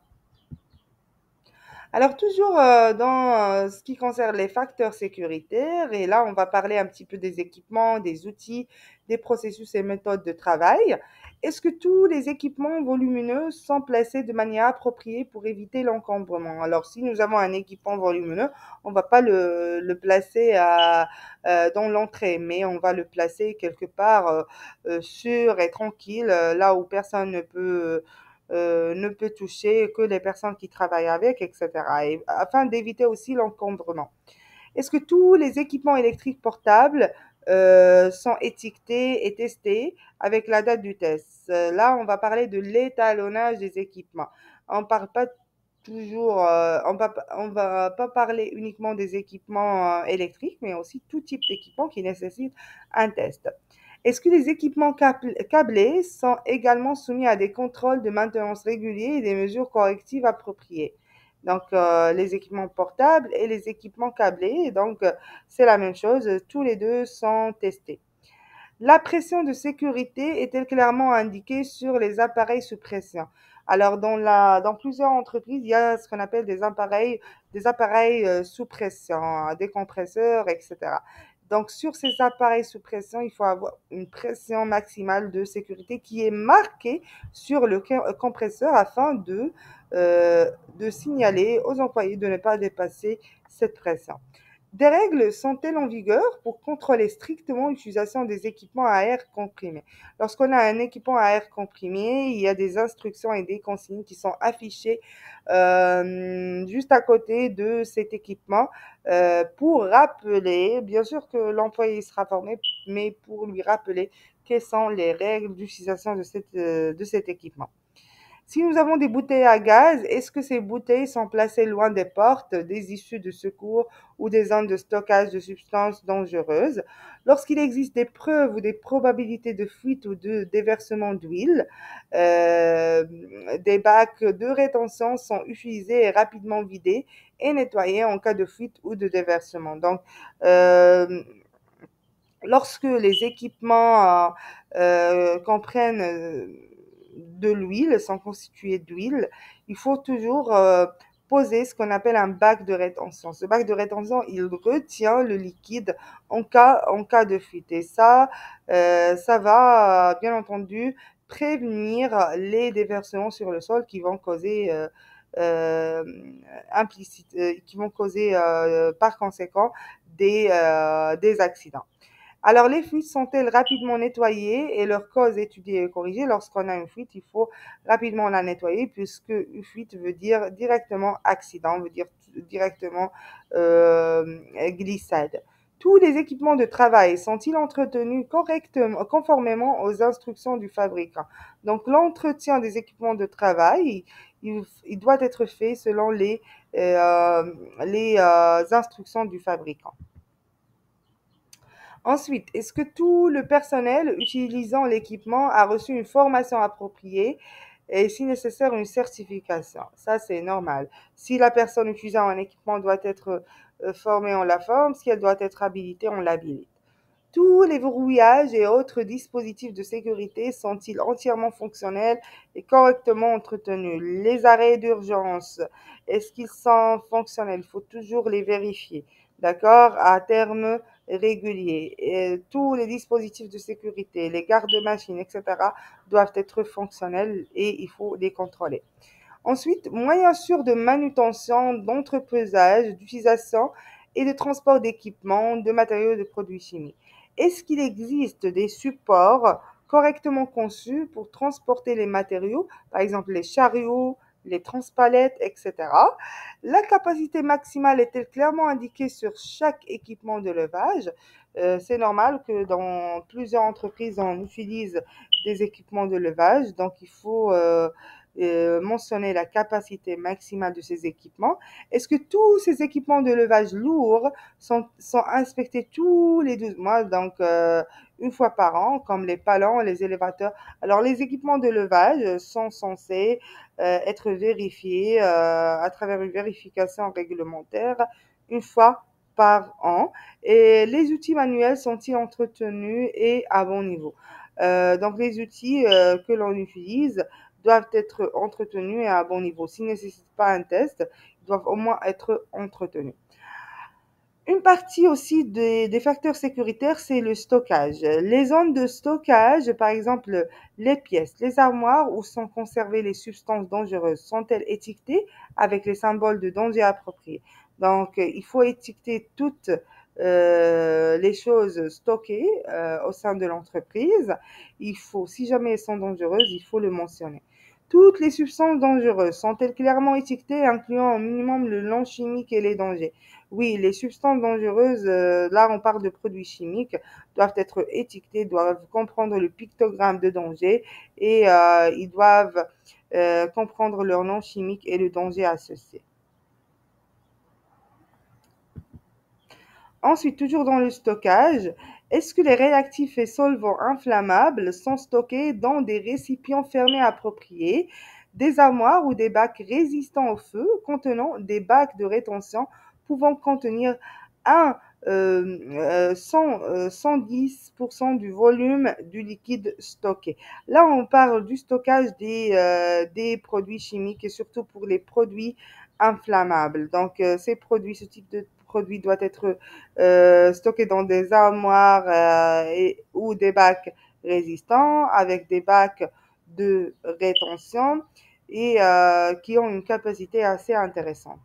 Alors, toujours dans ce qui concerne les facteurs sécuritaires, et là, on va parler un petit peu des équipements, des outils, des processus et méthodes de travail. Est-ce que tous les équipements volumineux sont placés de manière appropriée pour éviter l'encombrement? Alors, si nous avons un équipement volumineux, on ne va pas le placer dans l'entrée, mais on va le placer quelque part sûr et tranquille, là où personne ne peut toucher que les personnes qui travaillent avec, etc. Et afin d'éviter aussi l'encombrement. Est-ce que tous les équipements électriques portables sont étiquetés et testés avec la date du test? Là, on va parler de l'étalonnage des équipements. On ne parle pas toujours, on va pas parler uniquement des équipements électriques, mais aussi tout type d'équipement qui nécessite un test. Est-ce que les équipements câblés sont également soumis à des contrôles de maintenance réguliers et des mesures correctives appropriées? Donc, les équipements portables et les équipements câblés, donc c'est la même chose, tous les deux sont testés. La pression de sécurité est-elle clairement indiquée sur les appareils sous pression? Alors, dans plusieurs entreprises, il y a ce qu'on appelle des appareils sous pression, des compresseurs, etc. Donc, sur ces appareils sous pression, il faut avoir une pression maximale de sécurité qui est marquée sur le compresseur afin de signaler aux employés de ne pas dépasser cette pression. Des règles sont-elles en vigueur pour contrôler strictement l'utilisation des équipements à air comprimé? Lorsqu'on a un équipement à air comprimé, il y a des instructions et des consignes qui sont affichées juste à côté de cet équipement pour rappeler, bien sûr que l'employé sera formé, mais pour lui rappeler quelles sont les règles d'utilisation de cet équipement. Si nous avons des bouteilles à gaz, est-ce que ces bouteilles sont placées loin des portes, des issues de secours ou des zones de stockage de substances dangereuses? Lorsqu'il existe des preuves ou des probabilités de fuite ou de déversement d'huile, euh, des bacs de rétention sont utilisés et rapidement vidés et nettoyés en cas de fuite ou de déversement. Donc, euh, lorsque les équipements comprennent de l'huile, sont constitués d'huile, il faut toujours poser ce qu'on appelle un bac de rétention. Ce bac de rétention, il retient le liquide en cas de fuite. Et ça va, bien entendu, prévenir les déversements sur le sol qui vont causer euh, qui vont causer par conséquent des accidents. Alors, les fuites sont-elles rapidement nettoyées et leur cause étudiée et corrigée? Lorsqu'on a une fuite, il faut rapidement la nettoyer puisque une fuite veut dire directement accident, veut dire directement glissade. Tous les équipements de travail sont-ils entretenus correctement, conformément aux instructions du fabricant? Donc, l'entretien des équipements de travail, il doit être fait selon les instructions du fabricant. Ensuite, est-ce que tout le personnel utilisant l'équipement a reçu une formation appropriée et si nécessaire une certification? Ça, c'est normal. Si la personne utilisant un équipement doit être formée, on la forme. Si elle doit être habilitée, on l'habilite. Tous les verrouillages et autres dispositifs de sécurité sont-ils entièrement fonctionnels et correctement entretenus? Les arrêts d'urgence, est-ce qu'ils sont fonctionnels? Il faut toujours les vérifier, d'accord, à terme régulier. Et tous les dispositifs de sécurité, les gardes-machines, etc., doivent être fonctionnels et il faut les contrôler. Ensuite, moyens sûrs de manutention, d'entreposage, d'utilisation et de transport d'équipements, de matériaux et de produits chimiques. Est-ce qu'il existe des supports correctement conçus pour transporter les matériaux, par exemple les chariots, les transpalettes, etc. La capacité maximale est-elle clairement indiquée sur chaque équipement de levage? C'est normal que dans plusieurs entreprises, on utilise des équipements de levage, donc il faut mentionner la capacité maximale de ces équipements. Est-ce que tous ces équipements de levage lourds sont inspectés tous les 12 mois, donc une fois par an, comme les palans, les élévateurs? Alors, les équipements de levage sont censés être vérifiés à travers une vérification réglementaire une fois par an. Et les outils manuels sont-ils entretenus et à bon niveau? Donc, les outils que l'on utilise doivent être entretenus et à bon niveau. S'ils ne nécessitent pas un test, ils doivent au moins être entretenus. Une partie aussi des facteurs sécuritaires, c'est le stockage. Les zones de stockage, par exemple les pièces, les armoires où sont conservées les substances dangereuses, sont-elles étiquetées avec les symboles de danger appropriés? Donc, il faut étiqueter toutes les choses stockées au sein de l'entreprise. Il faut, si jamais elles sont dangereuses, il faut le mentionner. Toutes les substances dangereuses sont-elles clairement étiquetées, incluant au minimum le nom chimique et les dangers? Oui, les substances dangereuses, là on parle de produits chimiques, doivent être étiquetées, doivent comprendre le pictogramme de danger et ils doivent comprendre leur nom chimique et le danger associé. Ensuite, toujours dans le stockage, est-ce que les réactifs et solvants inflammables sont stockés dans des récipients fermés appropriés, des armoires ou des bacs résistants au feu contenant des bacs de rétention pouvant contenir un 110% du volume du liquide stocké. Là, on parle du stockage des produits chimiques et surtout pour les produits inflammables. Donc, ce type de produit doit être stocké dans des armoires ou des bacs résistants avec des bacs de rétention et qui ont une capacité assez intéressante.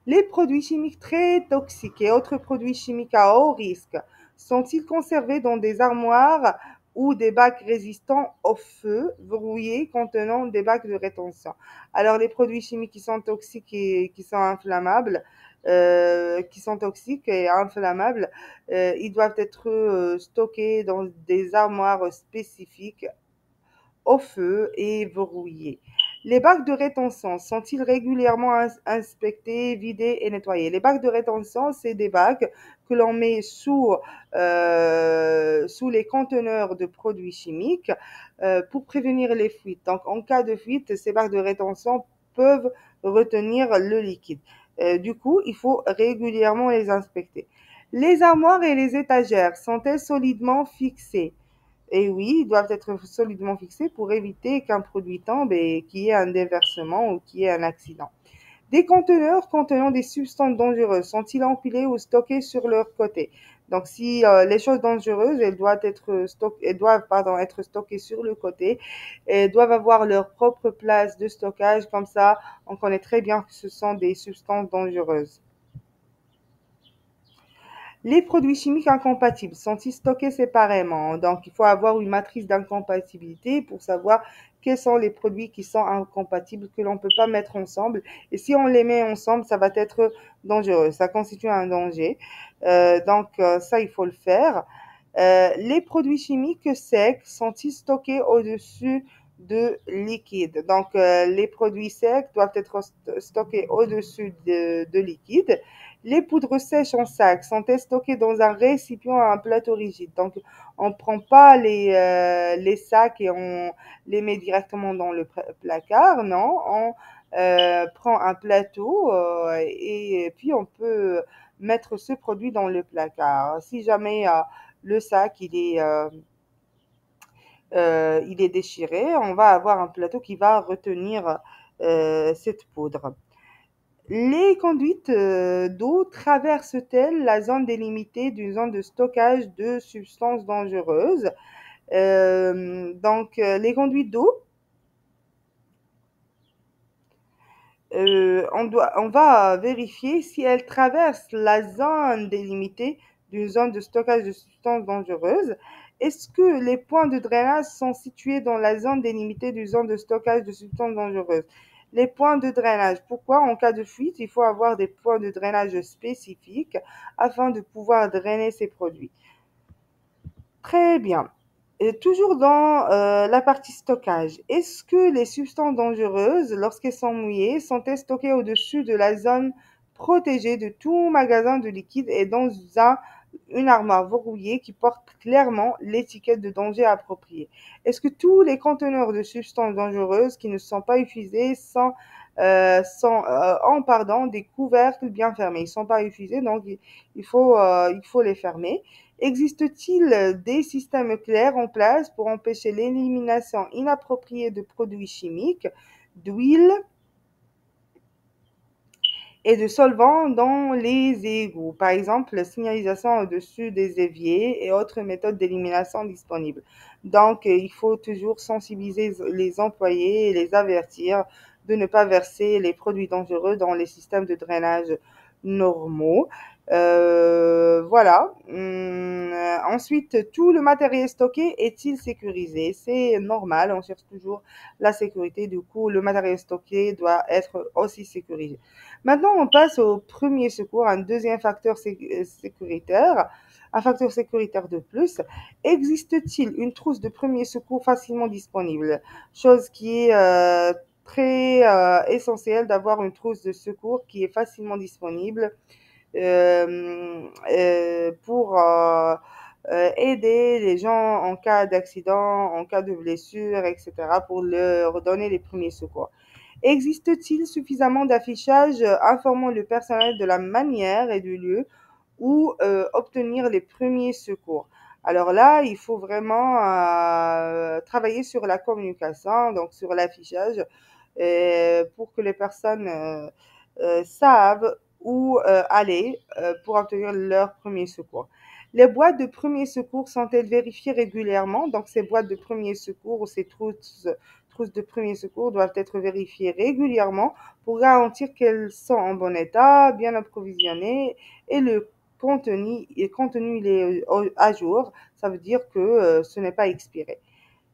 Les produits chimiques très toxiques et autres produits chimiques à haut risque sont-ils conservés dans des armoires ou des bacs résistants au feu, verrouillés, contenant des bacs de rétention? Alors, les produits chimiques qui sont toxiques et qui sont inflammables, qui sont toxiques et inflammables, ils doivent être stockés dans des armoires spécifiques au feu et verrouillés. Les bacs de rétention sont-ils régulièrement inspectés, vidés et nettoyés? Les bacs de rétention, c'est des bacs que l'on met sous les conteneurs de produits chimiques pour prévenir les fuites. Donc, en cas de fuite, ces bacs de rétention peuvent retenir le liquide. Du coup, il faut régulièrement les inspecter. Les armoires et les étagères sont-elles solidement fixées? Et oui, ils doivent être solidement fixés pour éviter qu'un produit tombe et qu'il y ait un déversement ou qu'il y ait un accident. Des conteneurs contenant des substances dangereuses sont-ils empilés ou stockés sur leur côté? Donc, si les choses dangereuses, elles doivent être stockées sur le côté et doivent avoir leur propre place de stockage. Comme ça, on connaît très bien que ce sont des substances dangereuses. Les produits chimiques incompatibles sont-ils stockés séparément? Donc, il faut avoir une matrice d'incompatibilité pour savoir quels sont les produits qui sont incompatibles, que l'on ne peut pas mettre ensemble. Et si on les met ensemble, ça va être dangereux. Ça constitue un danger. Ça, il faut le faire. Les produits chimiques secs sont-ils stockés au-dessus de liquide? Donc, les produits secs doivent être stockés au-dessus de liquide. Les poudres sèches en sac sont-elles stockées dans un récipient à un plateau rigide? Donc, on ne prend pas les sacs et on les met directement dans le placard. Non, on prend un plateau et puis on peut mettre ce produit dans le placard. Si jamais le sac il est déchiré, on va avoir un plateau qui va retenir cette poudre. Les conduites d'eau traversent-elles la zone délimitée d'une zone de stockage de substances dangereuses? Les conduites d'eau, on va vérifier si elles traversent la zone délimitée d'une zone de stockage de substances dangereuses. Est-ce que les points de drainage sont situés dans la zone délimitée d'une zone de stockage de substances dangereuses? Les points de drainage. Pourquoi? En cas de fuite, il faut avoir des points de drainage spécifiques afin de pouvoir drainer ces produits. Très bien. Et toujours dans la partie stockage, est-ce que les substances dangereuses, lorsqu'elles sont mouillées, sont-elles stockées au-dessus de la zone protégée de tout magasin de liquide et dans une armoire verrouillée qui porte clairement l'étiquette de danger appropriée? Est-ce que tous les conteneurs de substances dangereuses qui ne sont pas utilisés ont des couvercles bien fermés? Ils ne sont pas utilisés, donc il faut les fermer. Existe-t-il des systèmes clairs en place pour empêcher l'élimination inappropriée de produits chimiques, d'huile et de solvants dans les égouts? Par exemple, la signalisation au-dessus des éviers et autres méthodes d'élimination disponibles. Donc, il faut toujours sensibiliser les employés et les avertir de ne pas verser les produits dangereux dans les systèmes de drainage normaux. Voilà. Ensuite, tout le matériel stocké est-il sécurisé? C'est normal, on cherche toujours la sécurité. Du coup, le matériel stocké doit être aussi sécurisé. Maintenant, on passe au premier secours, un deuxième facteur sécuritaire. Un facteur sécuritaire de plus. Existe-t-il une trousse de premier secours facilement disponible? Chose qui est très essentiel d'avoir une trousse de secours qui est facilement disponible pour aider les gens en cas d'accident, en cas de blessure, etc., pour leur donner les premiers secours. Existe-t-il suffisamment d'affichage informant le personnel de la manière et du lieu où obtenir les premiers secours? Alors là, il faut vraiment travailler sur la communication, donc sur l'affichage, pour que les personnes savent où aller pour obtenir leurs premiers secours. Les boîtes de premiers secours sont-elles vérifiées régulièrement? Donc, ces boîtes de premiers secours ou ces trousses de premiers secours doivent être vérifiées régulièrement pour garantir qu'elles sont en bon état, bien approvisionnées et le contenu il est à jour. Ça veut dire que ce n'est pas expiré.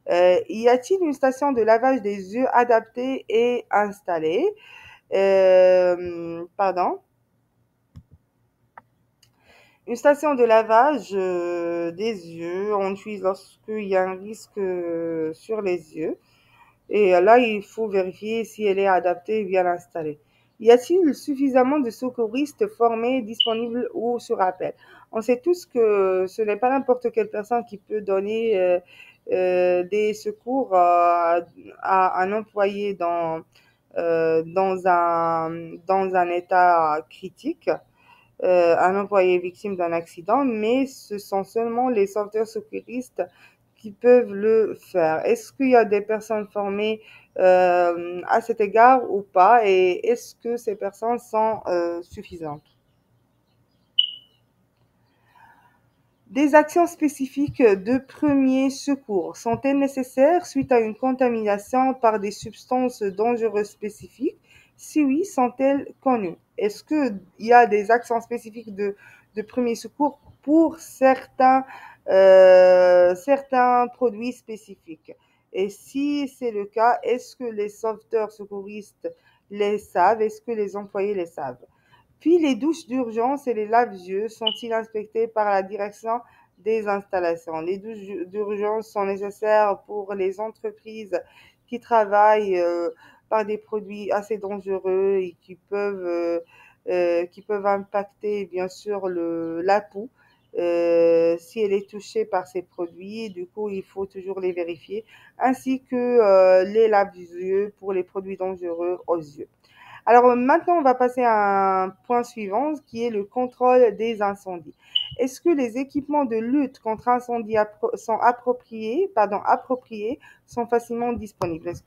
Y a-t-il une station de lavage des yeux adaptée et installée? Pardon. Une station de lavage des yeux, on utilise lorsqu'il y a un risque sur les yeux. Et là, il faut vérifier si elle est adaptée et bien installée. Y a-t-il suffisamment de secouristes formés, disponibles ou sur appel? On sait tous que ce n'est pas n'importe quelle personne qui peut donner des secours à un employé dans un état critique, un employé victime d'un accident, mais ce sont seulement les sauveteurs secouristes qui peuvent le faire. Est-ce qu'il y a des personnes formées à cet égard ou pas et est-ce que ces personnes sont suffisantes? Des actions spécifiques de premier secours sont-elles nécessaires suite à une contamination par des substances dangereuses spécifiques? Si oui, sont-elles connues? Est-ce qu'il y a des actions spécifiques de premier secours pour certains produits spécifiques? Et si c'est le cas, est-ce que les sauveteurs secouristes les savent? Est-ce que les employés les savent? Puis les douches d'urgence et les lave-yeux sont-ils inspectés par la direction des installations? Les douches d'urgence sont nécessaires pour les entreprises qui travaillent par des produits assez dangereux et qui peuvent impacter bien sûr la peau si elle est touchée par ces produits. Du coup, il faut toujours les vérifier, ainsi que les lave-yeux pour les produits dangereux aux yeux. Alors maintenant, on va passer à un point suivant qui est le contrôle des incendies. Est-ce que les équipements de lutte contre incendie sont appropriés, sont facilement disponibles? Est-ce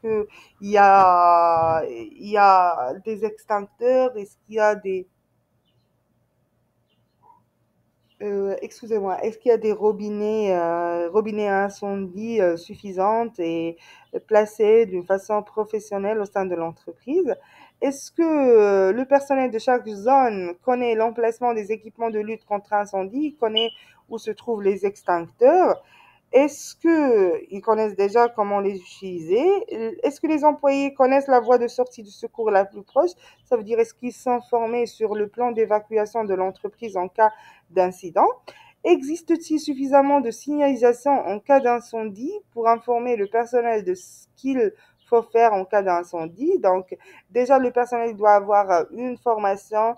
il y a des extincteurs? Est-ce qu'il y a excusez-moi, est-ce qu'il y a des robinets à incendie suffisantes et placés d'une façon professionnelle au sein de l'entreprise? Est-ce que le personnel de chaque zone connaît l'emplacement des équipements de lutte contre incendie, connaît où se trouvent les extincteurs? Est-ce qu'ils connaissent déjà comment les utiliser? Est-ce que les employés connaissent la voie de sortie de secours la plus proche? Ça veut dire, est-ce qu'ils sont formés sur le plan d'évacuation de l'entreprise en cas d'incident? Existe-t-il suffisamment de signalisation en cas d'incendie pour informer le personnel de ce qu'il faut faire en cas d'incendie? Donc, déjà, le personnel doit avoir une formation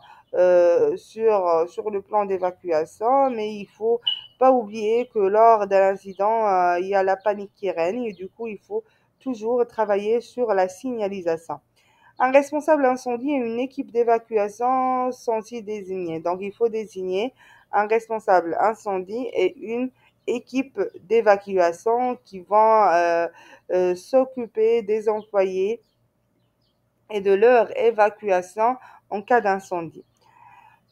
sur le plan d'évacuation, mais il faut pas oublier que lors d'un incident, il y a la panique qui règne et du coup, il faut toujours travailler sur la signalisation. Un responsable incendie et une équipe d'évacuation sont-ils désignés? Donc, il faut désigner un responsable incendie et une équipe d'évacuation qui vont s'occuper des employés et de leur évacuation en cas d'incendie.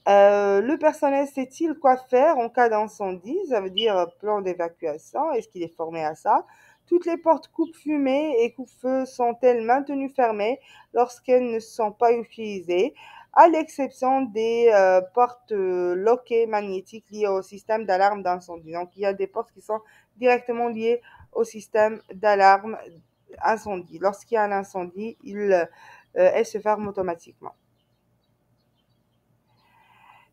Le personnel sait-il quoi faire en cas d'incendie? Ça veut dire plan d'évacuation. Est-ce qu'il est formé à ça? Toutes les portes coupe-fumée et coupe-feu sont-elles maintenues fermées lorsqu'elles ne sont pas utilisées, à l'exception des portes loquées magnétiques liées au système d'alarme d'incendie? Donc, il y a des portes qui sont directement liées au système d'alarme incendie. Lorsqu'il y a un incendie, elles se ferment automatiquement.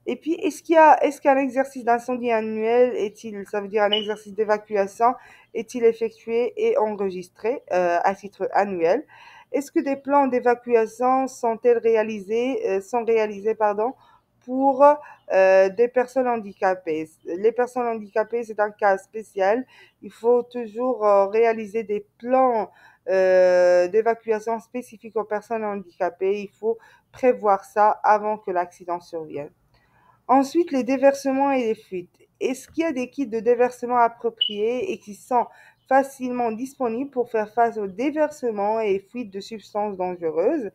Et puis, est-ce qu'un exercice d'incendie annuel ça veut dire un exercice d'évacuation, est-il effectué et enregistré à titre annuel? Est-ce que des plans d'évacuation sont réalisés, pour des personnes handicapées? Les personnes handicapées, c'est un cas spécial. Il faut toujours réaliser des plans d'évacuation spécifiques aux personnes handicapées. Il faut prévoir ça avant que l'accident survienne. Ensuite, les déversements et les fuites. Est-ce qu'il y a des kits de déversement appropriés et qui sont facilement disponibles pour faire face aux déversements et fuites de substances dangereuses?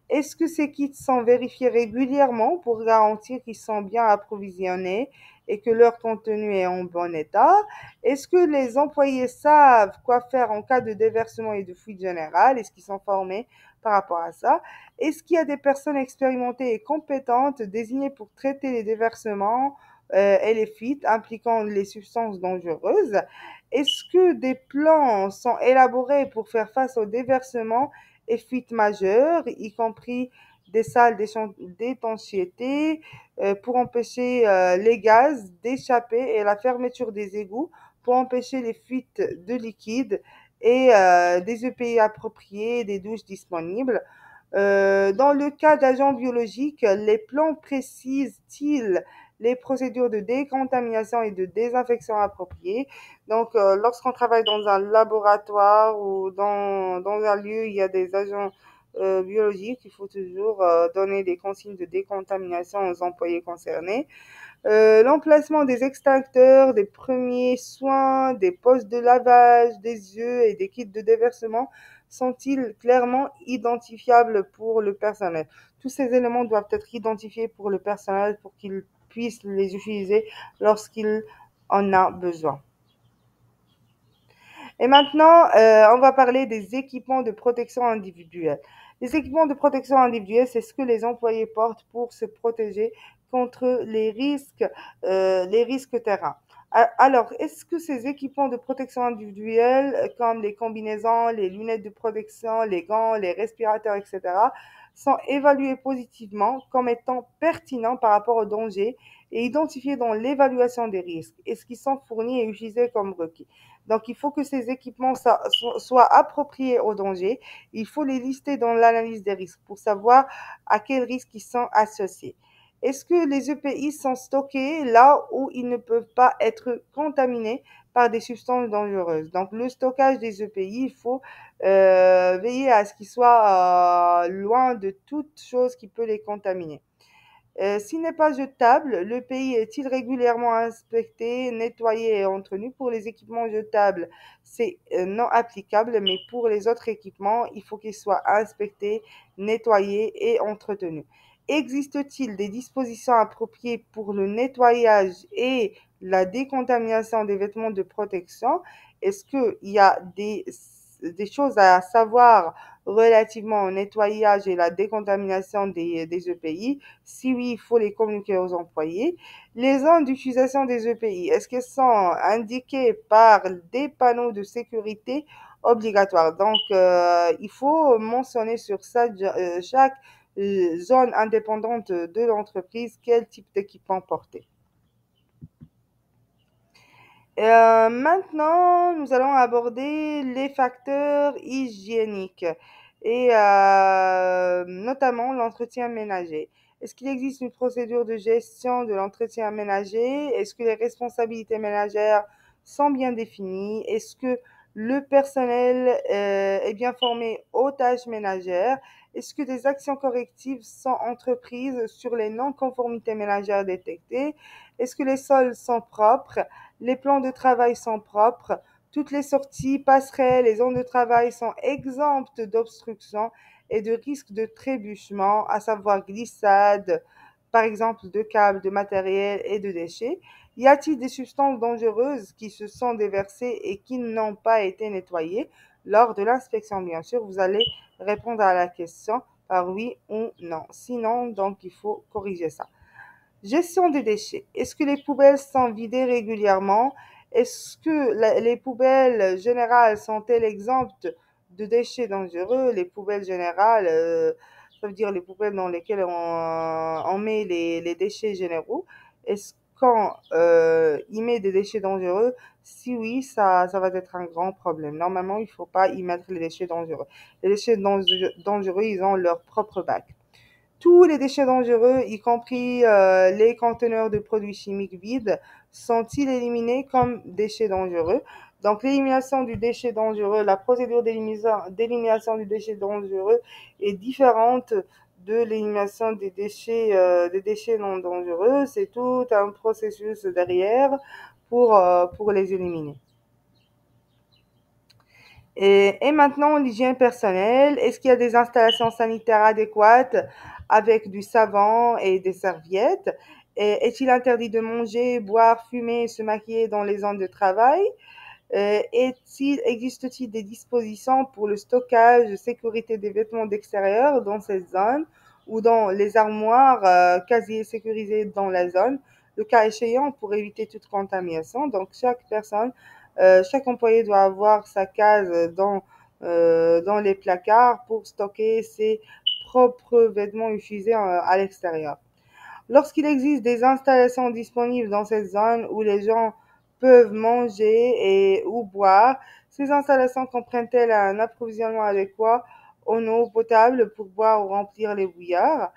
Est-ce que ces kits sont vérifiés régulièrement pour garantir qu'ils sont bien approvisionnés et que leur contenu est en bon état? Est-ce que les employés savent quoi faire en cas de déversement et de fuite générale? Est-ce qu'ils sont formés par rapport à ça? Est-ce qu'il y a des personnes expérimentées et compétentes désignées pour traiter les déversements et les fuites impliquant les substances dangereuses? Est-ce que des plans sont élaborés pour faire face aux déversements et fuites majeures, y compris des salles d'étanchéité pour empêcher les gaz d'échapper et la fermeture des égouts pour empêcher les fuites de liquide et des EPI appropriés, des douches disponibles? Dans le cas d'agents biologiques, les plans précisent-ils les procédures de décontamination et de désinfection appropriées? Donc, lorsqu'on travaille dans un laboratoire ou dans un lieu, où il y a des agents biologiques, il faut toujours donner des consignes de décontamination aux employés concernés. L'emplacement des extincteurs, des premiers soins, des postes de lavage des yeux et des kits de déversement sont-ils clairement identifiables pour le personnel? Tous ces éléments doivent être identifiés pour le personnel pour qu'il puisse les utiliser lorsqu'il en a besoin. Et maintenant, on va parler des équipements de protection individuelle. Les équipements de protection individuelle, c'est ce que les employés portent pour se protéger contre les risques terrain. Alors, est-ce que ces équipements de protection individuelle, comme les combinaisons, les lunettes de protection, les gants, les respirateurs, etc., sont évalués positivement comme étant pertinents par rapport aux dangers et identifiés dans l'évaluation des risques? Est-ce qu'ils sont fournis et utilisés comme requis? Donc, il faut que ces équipements soient appropriés au danger. Il faut les lister dans l'analyse des risques pour savoir à quels risques ils sont associés. Est-ce que les EPI sont stockés là où ils ne peuvent pas être contaminés par des substances dangereuses? Donc, le stockage des EPI, il faut veiller à ce qu'ils soient loin de toute chose qui peut les contaminer. S'il n'est pas jetable, le pays est-il régulièrement inspecté, nettoyé et entretenu? Pour les équipements jetables, c'est non applicable, mais pour les autres équipements, il faut qu'ils soient inspectés, nettoyés et entretenus. Existe-t-il des dispositions appropriées pour le nettoyage et la décontamination des vêtements de protection? Est-ce qu'il y a des choses à savoir relativement au nettoyage et la décontamination des EPI? Si oui, il faut les communiquer aux employés. Les zones d'utilisation des EPI, est-ce qu'elles sont indiquées par des panneaux de sécurité obligatoires? Donc, il faut mentionner sur ça, chaque zone indépendante de l'entreprise quel type d'équipement porter. Maintenant, nous allons aborder les facteurs hygiéniques et notamment l'entretien ménager. Est-ce qu'il existe une procédure de gestion de l'entretien ménager? Est-ce que les responsabilités ménagères sont bien définies? Est-ce que le personnel est bien formé aux tâches ménagères? Est-ce que des actions correctives sont entreprises sur les non-conformités ménagères détectées? Est-ce que les sols sont propres? Les plans de travail sont propres, toutes les sorties, passerelles et zones de travail sont exemptes d'obstruction et de risque de trébuchement, à savoir glissade, par exemple de câbles, de matériel et de déchets. Y a-t-il des substances dangereuses qui se sont déversées et qui n'ont pas été nettoyées? Lors de l'inspection, bien sûr, vous allez répondre à la question par oui ou non. Sinon, donc, il faut corriger ça. Gestion des déchets. Est-ce que les poubelles sont vidées régulièrement? Est-ce que les poubelles générales sont-elles exemptes de déchets dangereux? Les poubelles générales, ça veut dire les poubelles dans lesquelles on met les déchets généraux. Est-ce quand il met des déchets dangereux, si oui, ça va être un grand problème. Normalement, il ne faut pas y mettre les déchets dangereux. Les déchets dangereux, ils ont leur propre bac. Tous les déchets dangereux, y compris les conteneurs de produits chimiques vides, sont-ils éliminés comme déchets dangereux? Donc, l'élimination du déchet dangereux, la procédure d'élimination du déchet dangereux est différente de l'élimination des déchets non dangereux. C'est tout un processus derrière pour les éliminer. Et maintenant, l'hygiène personnelle. Est-ce qu'il y a des installations sanitaires adéquates avec du savon et des serviettes? Et est-il interdit de manger, boire, fumer et se maquiller dans les zones de travail? Existe-t-il des dispositions pour le stockage et sécurité des vêtements d'extérieur dans cette zone ou dans les armoires, casiers sécurisés dans la zone, le cas échéant pour éviter toute contamination? Donc, chaque employé doit avoir sa case dans les placards pour stocker ses propres vêtements utilisés à l'extérieur. Lorsqu'il existe des installations disponibles dans cette zone où les gens peuvent manger ou boire, ces installations comprennent-elles un approvisionnement adéquat en eau potable pour boire ou remplir les bouillards?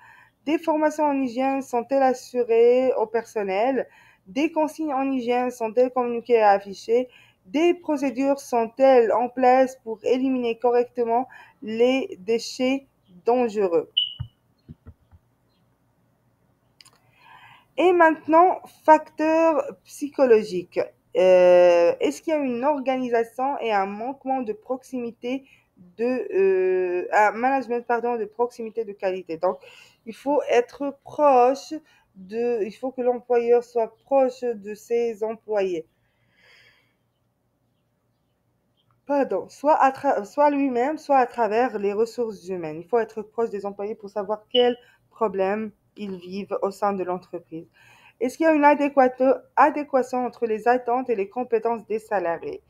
Des formations en hygiène sont-elles assurées au personnel? Des consignes en hygiène sont-elles communiquées et affichées? Des procédures sont-elles en place pour éliminer correctement les déchets dangereux? Et maintenant, facteur psychologique. Est-ce qu'il y a une organisation et un manquement de proximité un management, pardon, de proximité de qualité? Donc, il faut être il faut que l'employeur soit proche de ses employés. Pardon, soit lui-même, soit à travers les ressources humaines. Il faut être proche des employés pour savoir quels problèmes ils vivent au sein de l'entreprise. Est-ce qu'il y a une adéquation entre les attentes et les compétences des salariés?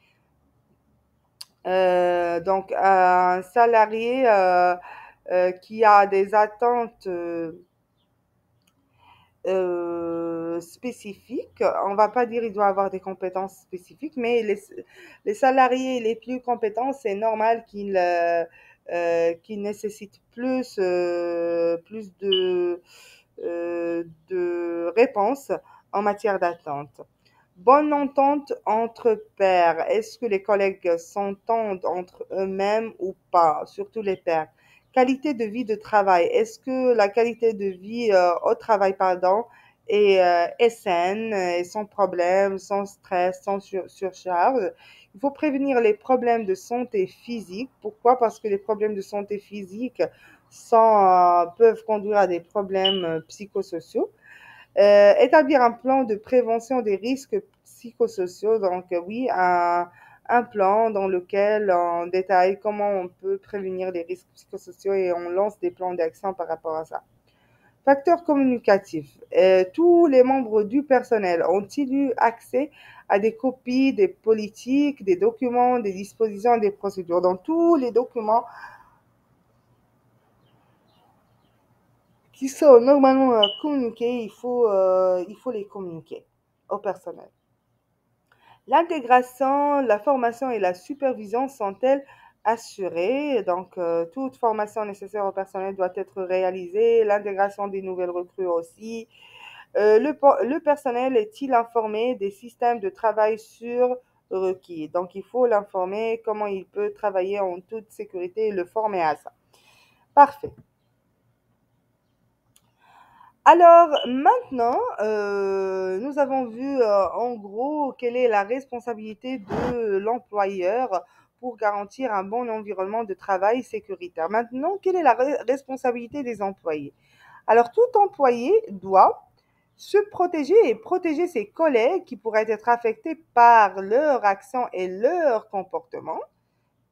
Donc, un salarié qui a des attentes spécifiques. On va pas dire il doit avoir des compétences spécifiques, mais les salariés les plus compétents, c'est normal qu'ils nécessitent plus de réponses en matière d'attente. Bonne entente entre pairs. Est-ce que les collègues s'entendent entre eux-mêmes ou pas? Surtout les pairs. Qualité de vie de travail. Est-ce que la qualité de vie au travail, pardon, est saine et sans problème, sans stress, sans surcharge? Il faut prévenir les problèmes de santé physique. Pourquoi? Parce que les problèmes de santé physique peuvent conduire à des problèmes psychosociaux. Établir un plan de prévention des risques psychosociaux. Donc, oui, un plan dans lequel on détaille comment on peut prévenir les risques psychosociaux et on lance des plans d'action par rapport à ça. Facteur communicatif. Tous les membres du personnel ont-ils eu accès à des copies des politiques, des documents, des dispositions, des procédures? Dans tous les documents qui sont normalement communiqués, il faut les communiquer au personnel. L'intégration, la formation et la supervision sont-elles assurées? Donc, toute formation nécessaire au personnel doit être réalisée, l'intégration des nouvelles recrues aussi. Le personnel est-il informé des systèmes de travail sur requis? Donc, il faut l'informer comment il peut travailler en toute sécurité et le former à ça. Parfait. Alors maintenant, nous avons vu en gros quelle est la responsabilité de l'employeur pour garantir un bon environnement de travail sécuritaire. Maintenant, quelle est la responsabilité des employés? Alors, tout employé doit se protéger et protéger ses collègues qui pourraient être affectés par leur action et leur comportement.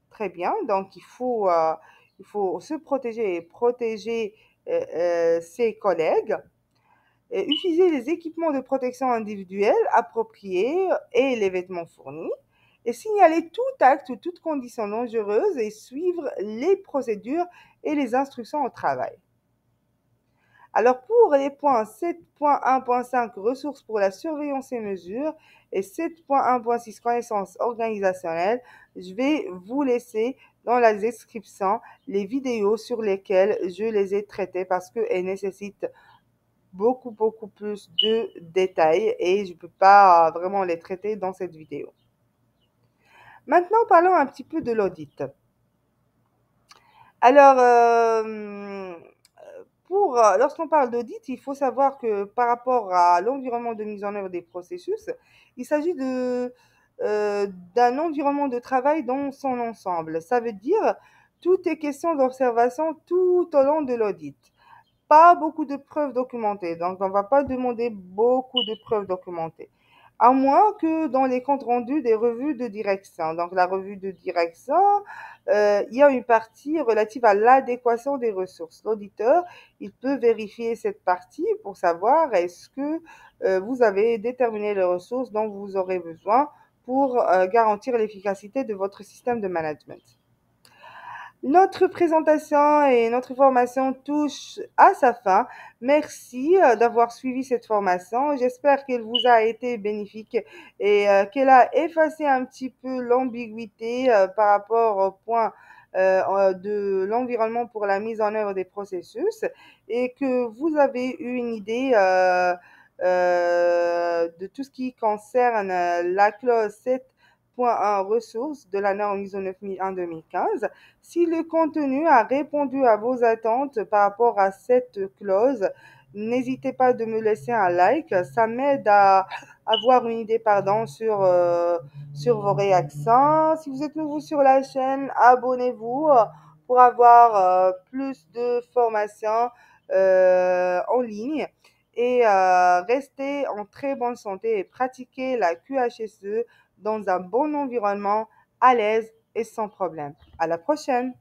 Très bien, donc il faut se protéger et protéger ses collègues. Utiliser les équipements de protection individuelle appropriés et les vêtements fournis, et signaler tout acte ou toute condition dangereuse et suivre les procédures et les instructions au travail. Alors pour les points 7.1.5 ressources pour la surveillance et mesures et 7.1.6 connaissances organisationnelles, je vais vous laisser dans la description les vidéos sur lesquelles je les ai traitées parce qu'elles nécessitent beaucoup plus de détails et je ne peux pas vraiment les traiter dans cette vidéo. Maintenant, parlons un petit peu de l'audit. Alors, lorsqu'on parle d'audit, il faut savoir que par rapport à l'environnement de mise en œuvre des processus, il s'agit d'un environnement de travail dans son ensemble. Ça veut dire tout est question d'observation tout au long de l'audit. Pas beaucoup de preuves documentées, donc on ne va pas demander beaucoup de preuves documentées. À moins que dans les comptes rendus des revues de direction. Donc la revue de direction, il y a une partie relative à l'adéquation des ressources. L'auditeur, il peut vérifier cette partie pour savoir est-ce que vous avez déterminé les ressources dont vous aurez besoin pour garantir l'efficacité de votre système de management. Notre présentation et notre formation touchent à sa fin. Merci d'avoir suivi cette formation. J'espère qu'elle vous a été bénéfique et qu'elle a effacé un petit peu l'ambiguïté par rapport au point de l'environnement pour la mise en œuvre des processus et que vous avez eu une idée de tout ce qui concerne la clause 7.1 ressources de la norme ISO 9001-2015. Si le contenu a répondu à vos attentes par rapport à cette clause, n'hésitez pas de me laisser un like. Ça m'aide à avoir une idée sur vos réactions. Si vous êtes nouveau sur la chaîne, abonnez-vous pour avoir plus de formations en ligne. Et restez en très bonne santé et pratiquez la QHSE dans un bon environnement, à l'aise et sans problème. À la prochaine!